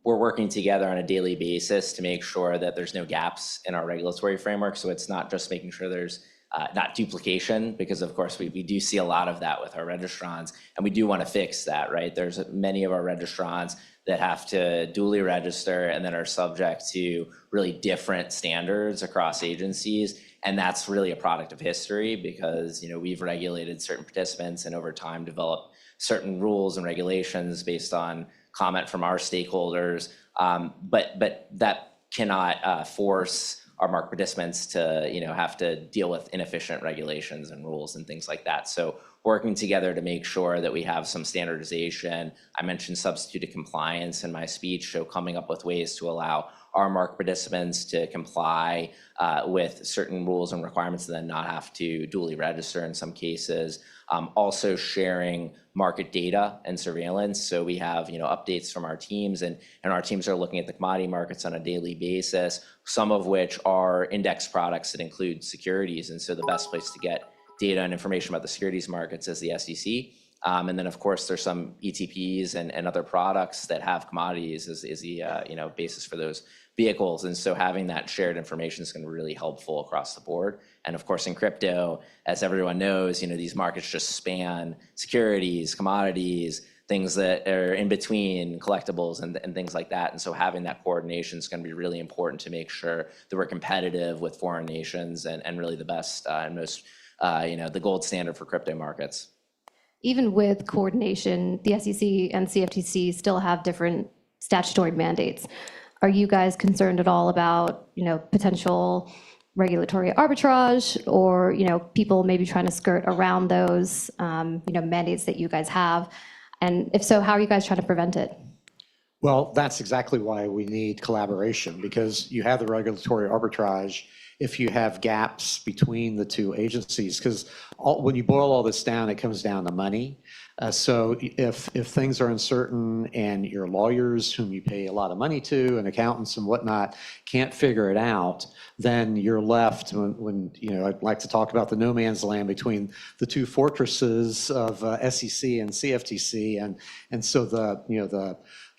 We're working together on a daily basis to make sure that there's no gaps in our regulatory framework. So it's not just making sure there's not duplication, because of course we do see a lot of that with our registrants, and we do want to fix that, right? There's many of our registrants that have to duly register and then are subject to really different standards across agencies. And that's really a product of history, because we've regulated certain participants and over time developed certain rules and regulations based on comment from our stakeholders. But that cannot force our market participants to have to deal with inefficient regulations and rules and things like that. So working together to make sure that we have some standardization. I mentioned substituted compliance in my speech, so coming up with ways to allow our market participants to comply with certain rules and requirements and then not have to duly register in some cases. Also sharing market data and surveillance. So we have updates from our teams, and our teams are looking at the commodity markets on a daily basis, some of which are index products that include securities. And so the best place to get data and information about the securities markets is the SEC. And then, of course, there's some ETPs and other products that have commodities as the basis for those vehicles. And so having that shared information is going to be really helpful across the board. And of course, in crypto, as everyone knows, these markets just span securities, commodities, things that are in between, collectibles and things like that. And so having that coordination is going to be really important to make sure that we're competitive with foreign nations and really the best and most, the gold standard for crypto markets. Even with coordination, the SEC and CFTC still have different statutory mandates. Are you guys concerned at all about, potential regulatory arbitrage or, people maybe trying to skirt around those, mandates that you guys have? And if so, how are you guys trying to prevent it? Well, that's exactly why we need collaboration, because you have the regulatory arbitrage if you have gaps between the two agencies, because when you boil all this down, it comes down to money. So if things are uncertain and your lawyers, whom you pay a lot of money to, and accountants and whatnot, can't figure it out, then you're left when I'd like to talk about the no man's land between the two fortresses of SEC and CFTC, and so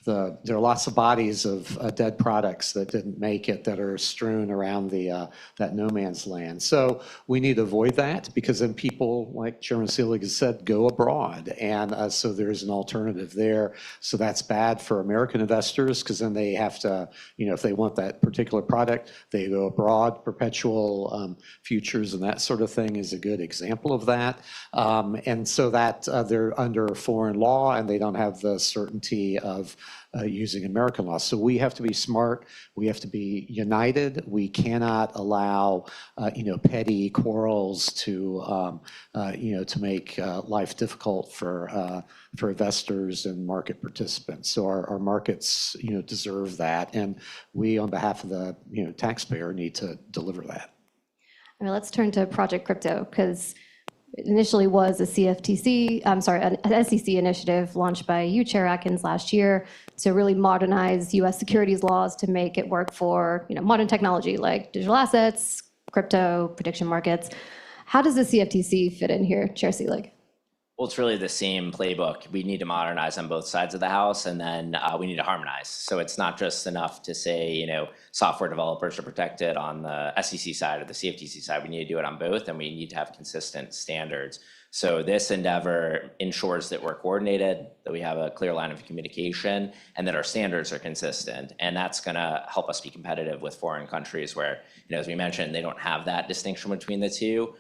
there are lots of bodies of dead products that didn't make it that are strewn around that no man's land. So we need to avoid that, because then people, like Chairman Seelig has said, go abroad. And so there's an alternative there. So that's bad for American investors, because then they have to, if they want that particular product, they go abroad. Perpetual futures and that sort of thing is a good example of that. And so that they're under foreign law and they don't have the certainty of using American law. So we have to be smart. We have to be united. We cannot allow, petty quarrels to make life difficult for investors and market participants. So our markets, deserve that, and we, on behalf of the taxpayer, need to deliver that. All right, let's turn to Project Crypto, because It initially was a CFTC, I'm sorry, an SEC initiative launched by you, Chair Atkins, last year to really modernize U.S. securities laws to make it work for modern technology like digital assets, crypto, prediction markets. How does the CFTC fit in here, Chair Seelig? Well, it's really the same playbook. We need to modernize on both sides of the house, and then we need to harmonize. So it's not just enough to say, software developers are protected on the SEC side or the CFTC side. We need to do it on both, and we need to have consistent standards. So this endeavor ensures that we're coordinated, that we have a clear line of communication, and that our standards are consistent. And that's going to help us be competitive with foreign countries where, as we mentioned, they don't have that distinction between the two.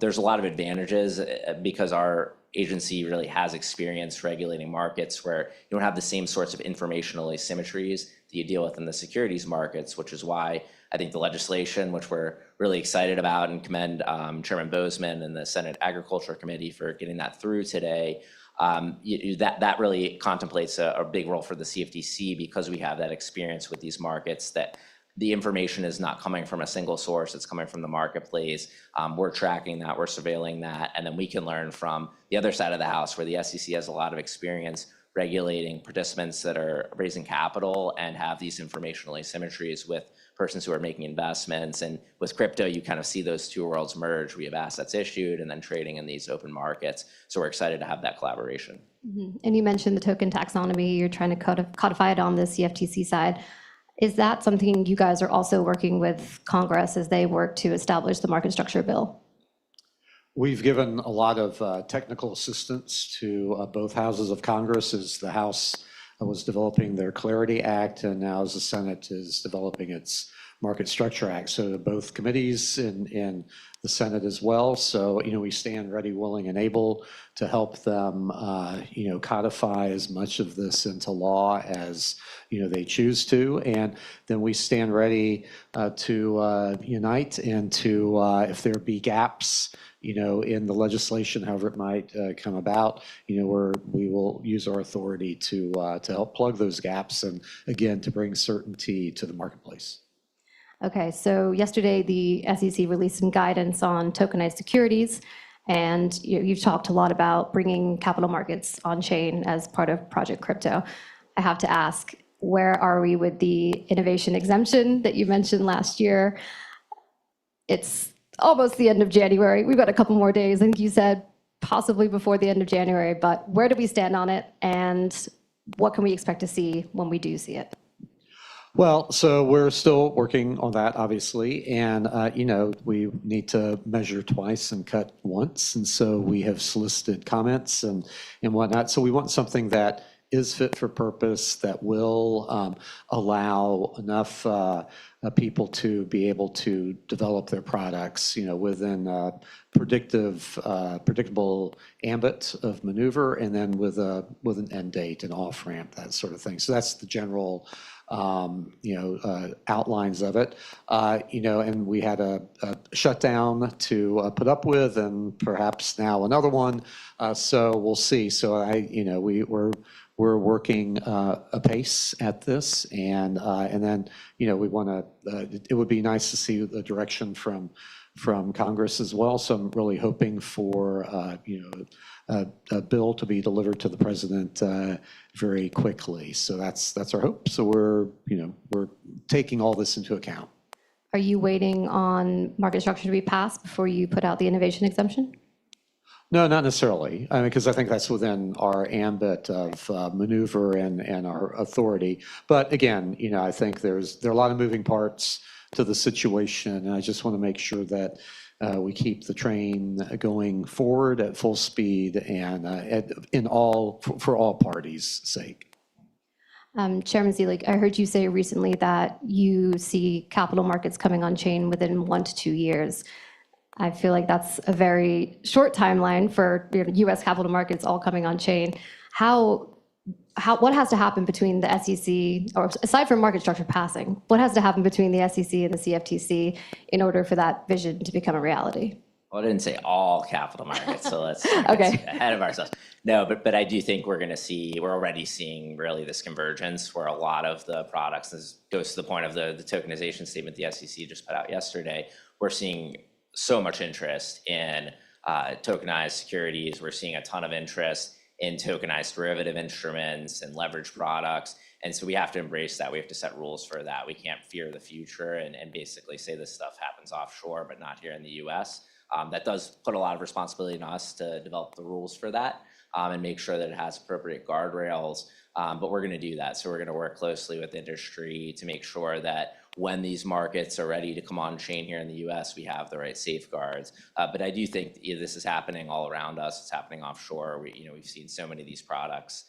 There's a lot of advantages because our agency really has experience regulating markets where you don't have the same sorts of informational asymmetries that you deal with in the securities markets, which is why I think the legislation, which we're really excited about and commend Chairman Bozeman and the Senate Agriculture Committee for getting that through today, that really contemplates a big role for the CFTC because we have that experience with these markets that the information is not coming from a single source, it's coming from the marketplace. We're tracking that, we're surveilling that, and then we can learn from the other side of the house where the SEC has a lot of experience regulating participants that are raising capital and have these informational asymmetries with persons who are making investments. And with crypto, you kind of see those two worlds merge. We have assets issued and then trading in these open markets. So we're excited to have that collaboration. Mm-hmm. And you mentioned the token taxonomy, you're trying to codify it on the CFTC side. Is that something you guys are also working with Congress as they work to establish the market structure bill? We've given a lot of technical assistance to both houses of Congress as the House was developing their Clarity Act, and now as the Senate is developing its Market Structure Act. So both committees in the Senate as well. So, we stand ready, willing, and able to help them, codify as much of this into law as, they choose to. And then we stand ready to unite and to, if there be gaps, in the legislation, however it might come about, we will use our authority to help plug those gaps and, again, to bring certainty to the marketplace. Okay, so yesterday the SEC released some guidance on tokenized securities, and you've talked a lot about bringing capital markets on chain as part of Project Crypto. I have to ask, where are we with the innovation exemption that you mentioned last year? It's almost the end of January. We've got a couple more days. I think you said possibly before the end of January, but where do we stand on it, and what can we expect to see when we do see it? Well, so we're still working on that, obviously, and we need to measure twice and cut once, and so we have solicited comments and whatnot. So we want something that is fit for purpose, that will allow enough people to be able to develop their products, within a predictable ambit of maneuver, and then with an end date, an off ramp, that sort of thing. So that's the general outlines of it, and we had a shutdown to put up with, and perhaps now another one. So we'll see. So we're working apace at this, and then we want to. It would be nice to see the direction from Congress as well. So I'm really hoping for a bill to be delivered to the president very quickly. So that's our hope. So we're taking all this into account. Are you waiting on market structure to be passed before you put out the innovation exemption? No, not necessarily. I mean, because I think that's within our ambit of maneuver and our authority. But again, I think there are a lot of moving parts to the situation, and I just want to make sure that we keep the train going forward at full speed and for all parties' sake. Chairman Seelig, I heard you say recently that you see capital markets coming on chain within 1 to 2 years. I feel like that's a very short timeline for U.S. capital markets all coming on chain. What has to happen between the SEC, or aside from market structure passing, what has to happen between the SEC and the CFTC in order for that vision to become a reality? Well, I didn't say all capital markets, so let's Okay. get ahead of ourselves. No, but I do think we're already seeing really this convergence where a lot of the products, this goes to the point of the tokenization statement the SEC just put out yesterday, we're seeing so much interest in tokenized securities. We're seeing a ton of interest in tokenized derivative instruments and leverage products. And so we have to embrace that. We have to set rules for that. We can't fear the future and basically say this stuff happens offshore, but not here in the US. That does put a lot of responsibility on us to develop the rules for that and make sure that it has appropriate guardrails. But we're going to do that. So we're going to work closely with industry to make sure that when these markets are ready to come on chain here in the US, we have the right safeguards. But I do think this is happening all around us. It's happening offshore. We've seen so many of these products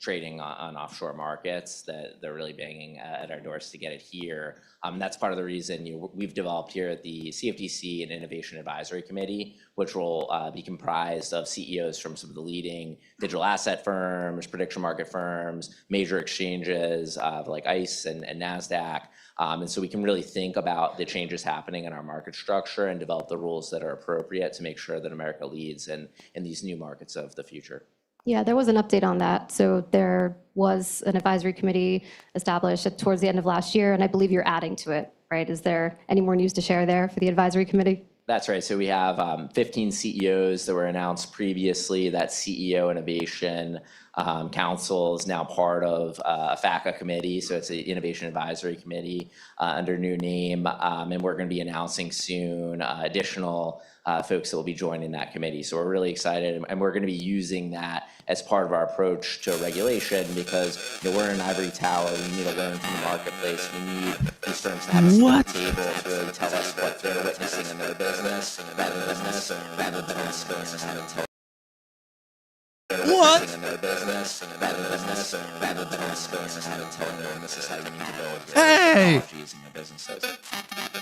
trading on offshore markets that they're really banging at our doors to get it here. That's part of the reason we've developed here at the CFTC an Innovation Advisory Committee, which will be comprised of CEOs from some of the leading digital asset firms, prediction market firms, major exchanges like ICE and NASDAQ. And so we can really think about the changes happening in our market structure and develop the rules that are appropriate to make sure that America leads in these new markets of the future. Yeah, there was an update on that. So there was an advisory committee established towards the end of last year, and I believe you're adding to it, right? Is there any more news to share there for the advisory committee? That's right. So we have 15 CEOs that were announced previously. That CEO Innovation Council is now part of a FACA committee. So it's an Innovation Advisory Committee under new name. And we're going to be announcing soon additional folks that will be joining that committee. So we're really excited. And we're going to be using that as part of our approach to regulation because we're in an ivory tower. We need to learn from the marketplace. We need these firms to have a seat at the table to really tell us what they're witnessing in their business, rather than us going and having to What? in their business, rather than us going and having telling them this is how you need to go with Hey! technologies in your businesses.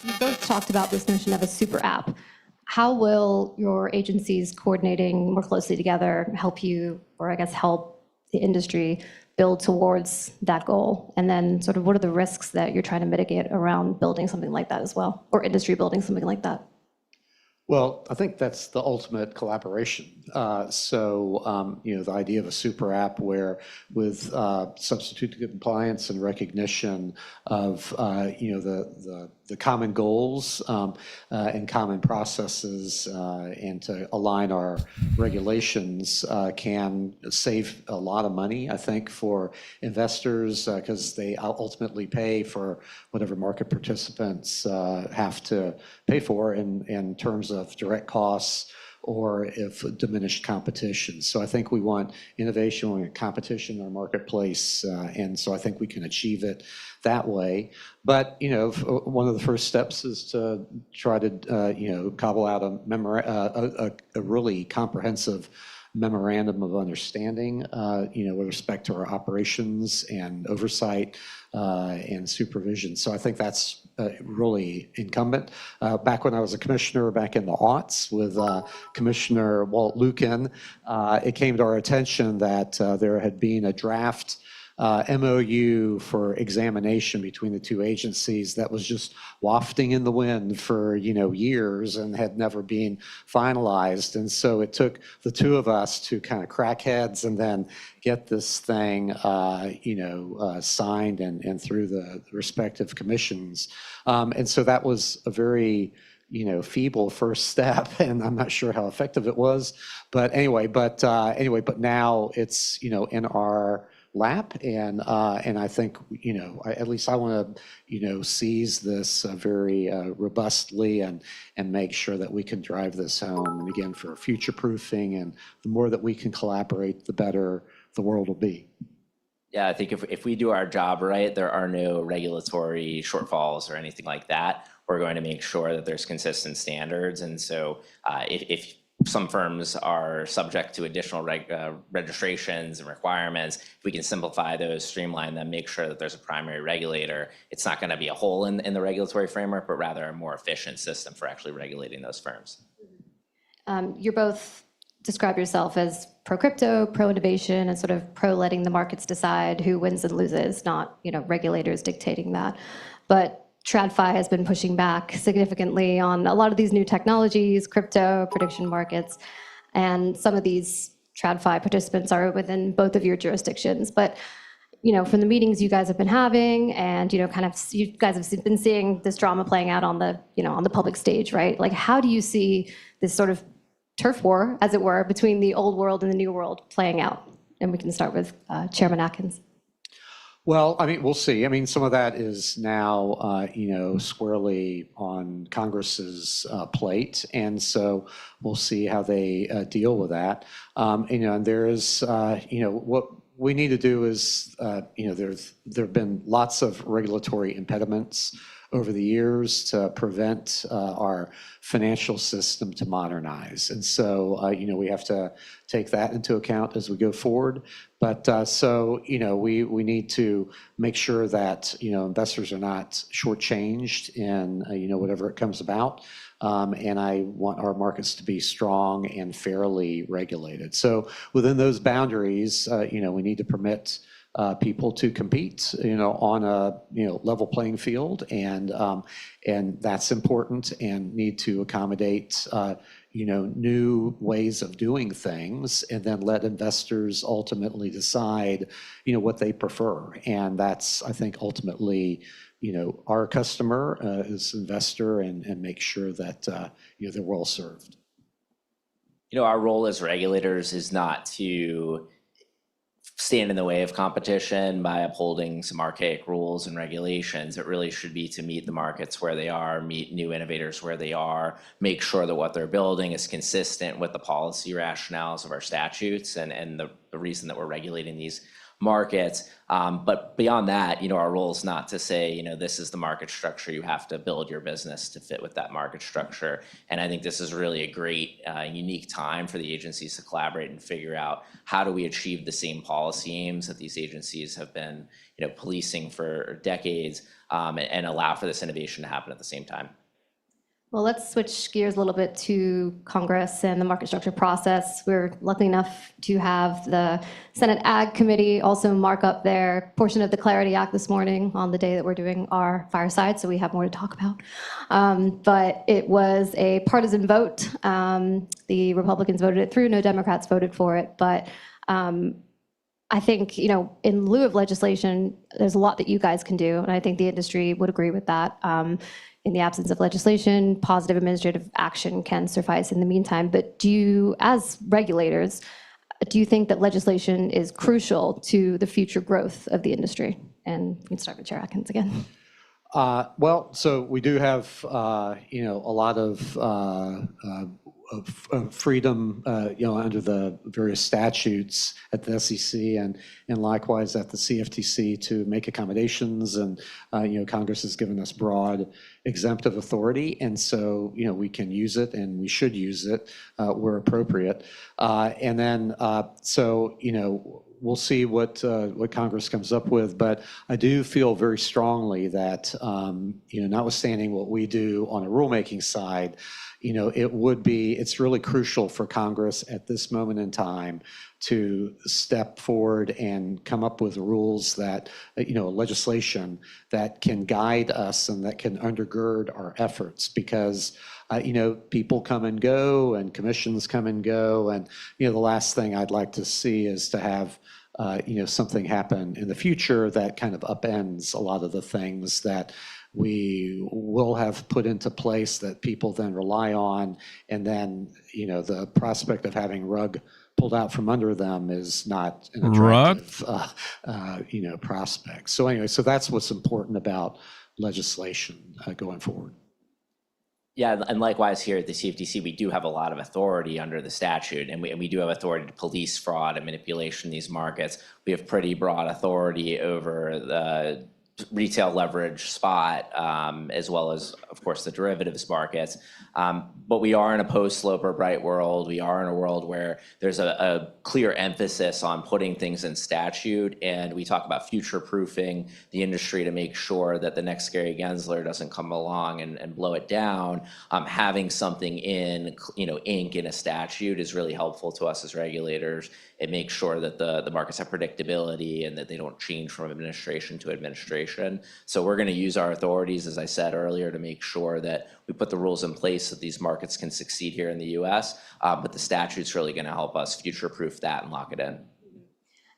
You both talked about this notion of a super app. How will your agencies coordinating more closely together help you, or I guess help the industry build towards that goal? And then sort of what are the risks that you're trying to mitigate around building something like that as well, or industry building something like that? Well, I think that's the ultimate collaboration. The idea of a super app where with substitute compliance and recognition of, the common goals and common processes and to align our regulations can save a lot of money, I think, for investors because they ultimately pay for whatever market participants have to pay for in terms of direct costs or if diminished competition. So I think we want innovation, we want competition in our marketplace, and so I think we can achieve it that way. But one of the first steps is to try to cobble out a really comprehensive memorandum of understanding, with respect to our operations and oversight and supervision. So I think that's really incumbent. Back when I was a commissioner back in the aughts with Commissioner Walt Lucan, it came to our attention that there had been a draft MOU for examination between the two agencies that was just wafting in the wind for years and had never been finalized. And so it took the two of us to kind of crack heads and then get this thing signed and through the respective commissions. And so that was a very feeble first step, and I'm not sure how effective it was. But but now it's in our lap, and I think at least I want to seize this very robustly and make sure that we can drive this home. And again, for future proofing, and the more that we can collaborate, the better the world will be. Yeah, I think if we do our job right, there are no regulatory shortfalls or anything like that. We're going to make sure that there's consistent standards, and so if some firms are subject to additional registrations and requirements, if we can simplify those, streamline them, make sure that there's a primary regulator, it's not going to be a hole in the regulatory framework, but rather a more efficient system for actually regulating those firms. You're both describe yourself as pro-crypto, pro-innovation, and sort of pro-letting the markets decide who wins and loses, not regulators dictating that. But TradFi has been pushing back significantly on a lot of these new technologies, crypto, prediction markets, and some of these TradFi participants are within both of your jurisdictions. But from the meetings you guys have been having, and you guys have been seeing this drama playing out on the on the public stage, right? Like, how do you see this sort of turf war, as it were, between the old world and the new world playing out? And we can start with Chairman Atkins. Well, I mean, we'll see. I mean, some of that is now, squarely on Congress's plate, and so we'll see how they deal with that. And there is, what we need to do is, there have been lots of regulatory impediments over the years to prevent our financial system to modernize. And so, we have to take that into account as we go forward. But we need to make sure that, investors are not shortchanged in, whatever it comes about. And I want our markets to be strong and fairly regulated. So within those boundaries, we need to permit people to compete, on a level playing field, and that's important, and need to accommodate new ways of doing things, and then let investors ultimately decide what they prefer. And that's, I think, ultimately our customer is investor, and make sure that they're well served. Our role as regulators is not to stand in the way of competition by upholding some archaic rules and regulations. It really should be to meet the markets where they are, meet new innovators where they are, make sure that what they're building is consistent with the policy rationales of our statutes and the reason that we're regulating these markets. But beyond that, our role is not to say, this is the market structure. You have to build your business to fit with that market structure. And I think this is really a great, unique time for the agencies to collaborate and figure out how do we achieve the same policy aims that these agencies have been, policing for decades, and allow for this innovation to happen at the same time. Well, let's switch gears a little bit to Congress and the market structure process. We're lucky enough to have the Senate Ag Committee also mark up their portion of the Clarity Act this morning on the day that we're doing our fireside, so we have more to talk about. But it was a partisan vote. The Republicans voted it through, no Democrats voted for it. But I think, in lieu of legislation, there's a lot that you guys can do, and I think the industry would agree with that. In the absence of legislation, positive administrative action can suffice in the meantime. But as regulators, do you think that legislation is crucial to the future growth of the industry? And we can start with Chair Atkins again. Well, so we do have, a lot of freedom, under the various statutes at the SEC and likewise at the CFTC to make accommodations. And, Congress has given us broad exemptive authority. And so, we can use it, and we should use it where appropriate. And then, we'll see what Congress comes up with. But I do feel very strongly that, notwithstanding what we do on a rulemaking side, it's really crucial for Congress at this moment in time to step forward and come up with rules that, legislation that can guide us and that can undergird our efforts, because, people come and go and commissions come and go. And, the last thing I'd like to see is to have, something happen in the future that kind of upends a lot of the things that we will have put into place that people then rely on. And then, the prospect of having rug pulled out from under them is not an attractive, prospect. So anyway, so that's what's important about legislation going forward. Yeah, and likewise here at the CFTC, we do have a lot of authority under the statute, and we do have authority to police fraud and manipulation in these markets. We have pretty broad authority over the retail leverage spot, as well as, of course, the derivatives markets. But we are in a post-Sloper Bright world. We are in a world where there's a clear emphasis on putting things in statute, and we talk about future-proofing the industry to make sure that the next Gary Gensler doesn't come along and blow it down. Having something in, ink in a statute is really helpful to us as regulators. It makes sure that the markets have predictability and that they don't change from administration to administration. So we're going to use our authorities, as I said earlier, to make sure that we put the rules in place so that these markets can succeed here in the U.S. But the statute's really going to help us future-proof that and lock it in.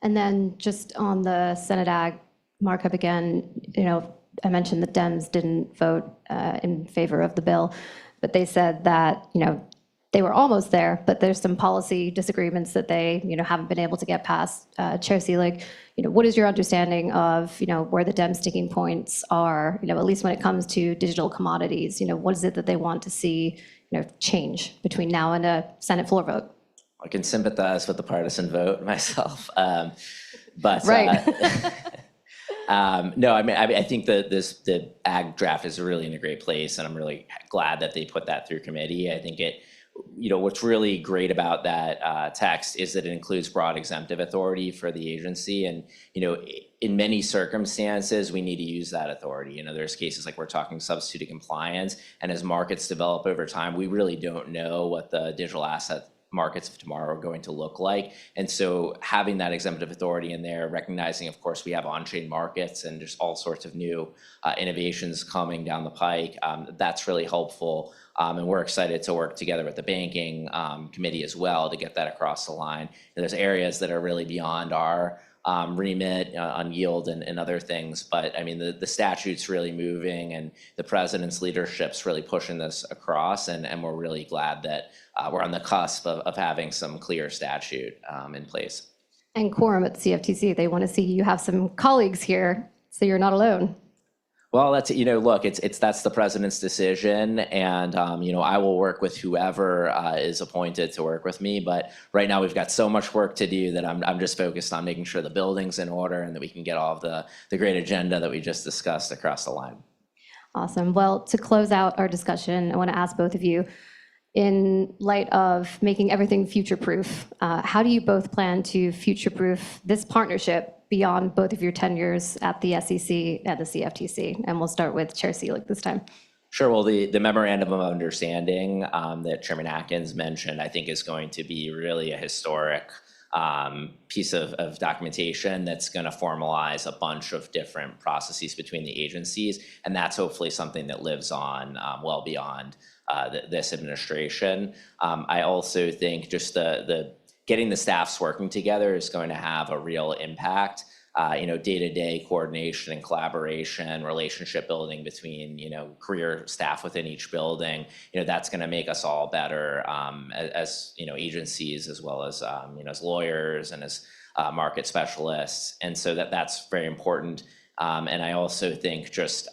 And then just on the Senate Ag markup again, I mentioned that Dems didn't vote in favor of the bill, but they said that, they were almost there, but there's some policy disagreements that they, haven't been able to get past. Chair Seelig, what is your understanding of, where the Dem sticking points are, at least when it comes to digital commodities? What is it that they want to see, change between now and a Senate floor vote? I can sympathize with the partisan vote myself, but right. No, I think the ag draft is really in a great place, and I'm really glad that they put that through committee. I think what's really great about that text is that it includes broad exemptive authority for the agency, and in many circumstances we need to use that authority. There's cases like we're talking substituted compliance, and as markets develop over time, we really don't know what the digital asset markets of tomorrow are going to look like. And so having that exemptive authority in there, recognizing, of course, we have on-chain markets and just all sorts of new innovations coming down the pike, that's really helpful. And we're excited to work together with the banking committee as well to get that across the line. And there's areas that are really beyond our remit on yield and other things. But I mean, the statute's really moving, and the president's leadership's really pushing this across. And we're really glad that we're on the cusp of having some clear statute in place. And quorum at the CFTC, they want to see you have some colleagues here, so you're not alone. Well, that's, look, that's the president's decision, and I will work with whoever is appointed to work with me. But right now we've got so much work to do that I'm just focused on making sure the building's in order and that we can get all of the great agenda that we just discussed across the line. Awesome. Well, to close out our discussion, I want to ask both of you, in light of making everything future-proof, how do you both plan to future-proof this partnership beyond both of your tenures at the SEC and the CFTC? And we'll start with Chair Seelig this time. Sure. Well, the memorandum of understanding that Chairman Atkins mentioned, I think, is going to be really a historic piece of documentation that's going to formalize a bunch of different processes between the agencies. And that's hopefully something that lives on well beyond this administration. I also think just the getting the staffs working together is going to have a real impact. Day-to-day coordination and collaboration, relationship building between, career staff within each building, that's going to make us all better as agencies, as well as, as lawyers and as market specialists. And so that's very important. And I also think just,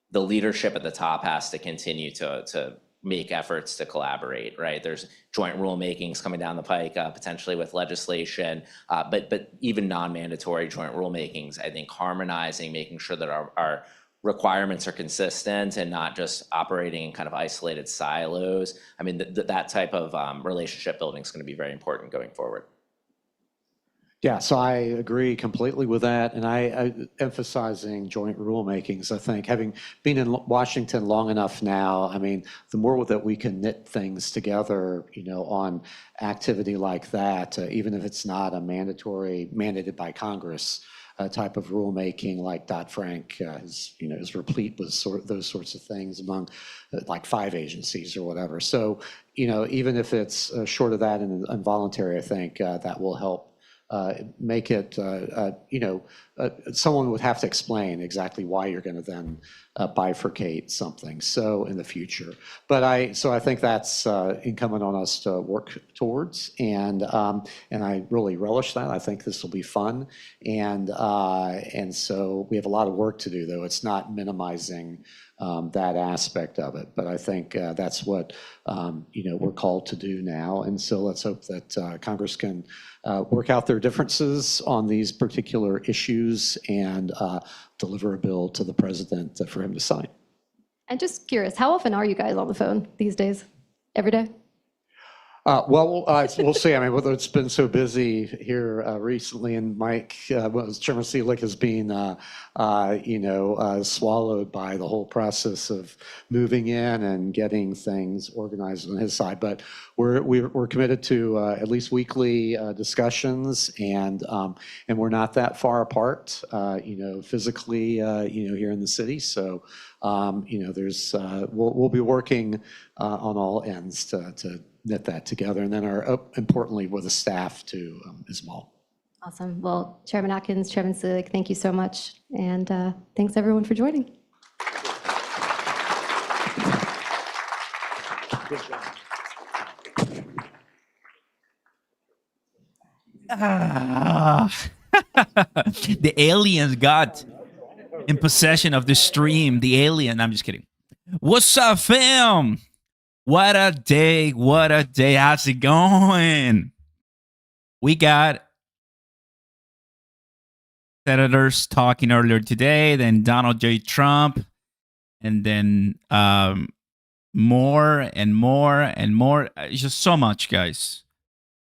the leadership at the top has to continue to make efforts to collaborate, right? There's joint rulemakings coming down the pike, potentially with legislation, but even non-mandatory joint rulemakings, I think harmonizing, making sure that our requirements are consistent and not just operating in kind of isolated silos. I mean, that type of relationship building is going to be very important going forward. Yeah, so I agree completely with that, and I emphasizing joint rulemakings. I think having been in Washington long enough now, I mean, the more that we can knit things together, on activity like that, even if it's not a mandatory mandated by Congress type of rulemaking, like Dodd-Frank is replete with those sorts of things among like 5 agencies or whatever. So even if it's short of that and involuntary, I think that will help. Make it, someone would have to explain exactly why you're going to then bifurcate something. So in the future, but I think that's incumbent on us to work towards, and I really relish that. I think this will be fun, and so we have a lot of work to do, though. It's not minimizing that aspect of it, but I think that's what we're called to do now. And so let's hope that Congress can work out their differences on these particular issues and deliver a bill to the president for him to sign. I'm just curious, how often are you guys on the phone these days? Every day? We'll see. I mean, it's been so busy here recently, and Mike, Chairman Seelig has been, swallowed by the whole process of moving in and getting things organized on his side. But we're committed to at least weekly discussions, and we're not that far apart, physically, here in the city. So, there's we'll be working on all ends to knit that together, and then importantly with the staff too as well. Awesome. Well, Chairman Atkins, Chairman Seelig, thank you so much, and thanks everyone for joining. The aliens got in possession of the stream. The alien. I'm just kidding. What's up, fam? What a day. What a day. How's it going? We got senators talking earlier today, then Donald J. Trump, and then more and more and more. It's just so much, guys,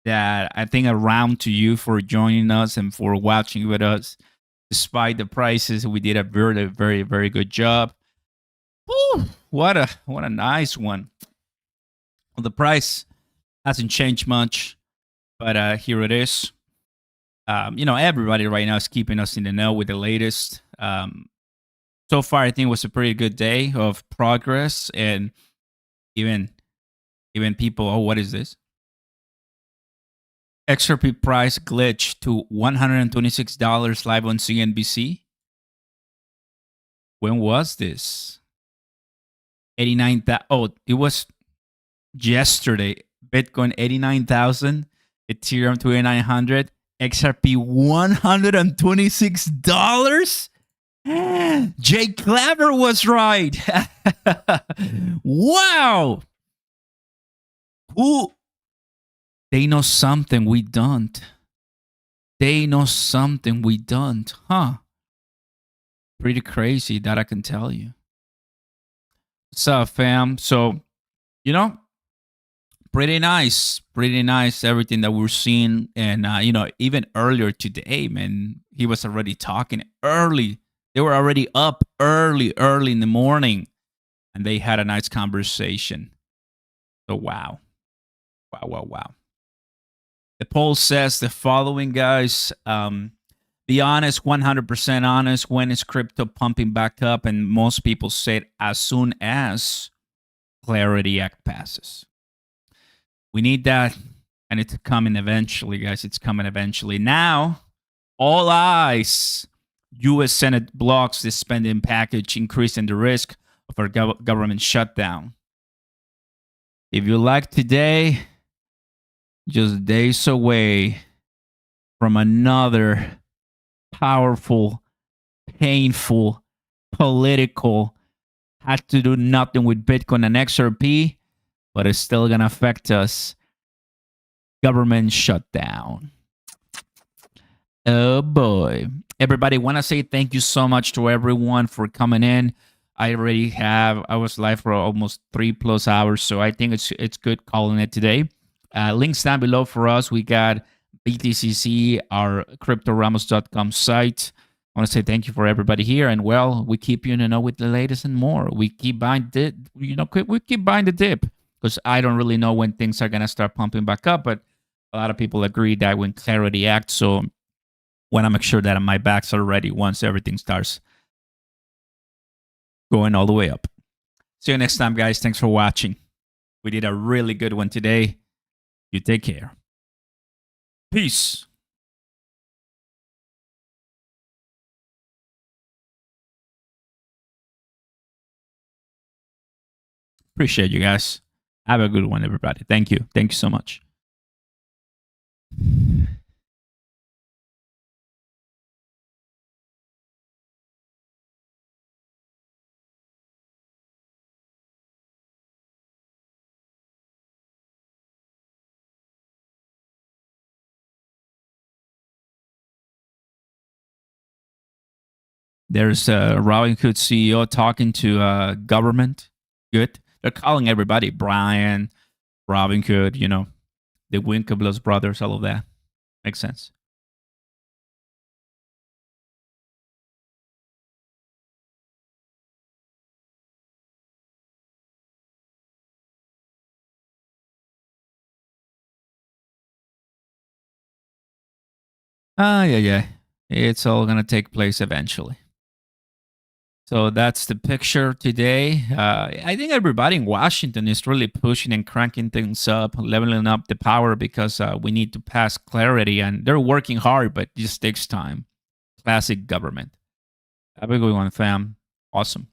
that I think a round to you for joining us and for watching with us. Despite the prices, we did a very, very, very good job. Whew, what a nice one. Well, the price hasn't changed much, but here it is. Everybody right now is keeping us in the know with the latest. So far, I think it was a pretty good day of progress, and even people. Oh, what is this? XRP price glitch to $126 live on CNBC. When was this? 89. Oh, it was yesterday. Bitcoin 89,000, Ethereum 2,900, XRP $126. Jay Claver was right. Wow. Who? They know something we don't. They know something we don't, huh? Pretty crazy, that I can tell you. What's up, fam? So, pretty nice everything that we're seeing. And even earlier today, man, he was already talking early. They were already up early in the morning, and they had a nice conversation. So wow. The poll says the following, guys. Be honest, 100% honest. When is crypto pumping back up? And most people said as soon as Clarity Act passes. We need that, and it's coming eventually, guys. It's coming eventually. Now, all eyes. U.S. Senate blocks this spending package, increasing the risk of our government shutdown. If you like today, just days away from another powerful, painful, political, had to do nothing with Bitcoin and XRP, but it's still going to affect us. Government shutdown. Oh boy. Everybody, want to say thank you so much to everyone for coming in. I was live for almost 3+ hours, so I think it's good calling it today. Links down below for us. We got BTCC, our cryptoramos.com site. I want to say thank you for everybody here, and well, we keep you in the know with the latest and more. We keep buying we keep buying the dip, because I don't really know when things are gonna start pumping back up, but a lot of people agree that when Clarity Act, so when I make sure that my backs are ready once everything starts going all the way up. See you next time, guys. Thanks for watching. We did a really good one today. You take care. Peace. Appreciate you guys. Have a good one, everybody. Thank you. Thank you so much. There's a Robinhood CEO talking to government. Good. They're calling everybody Brian, Robinhood, the Winklevoss brothers, all of that. Makes sense. Yeah. It's all going to take place eventually. So that's the picture today. I think everybody in Washington is really pushing and cranking things up, leveling up the power, because we need to pass clarity, and they're working hard, but it just takes time. Classic government. Have a good one, fam. Awesome.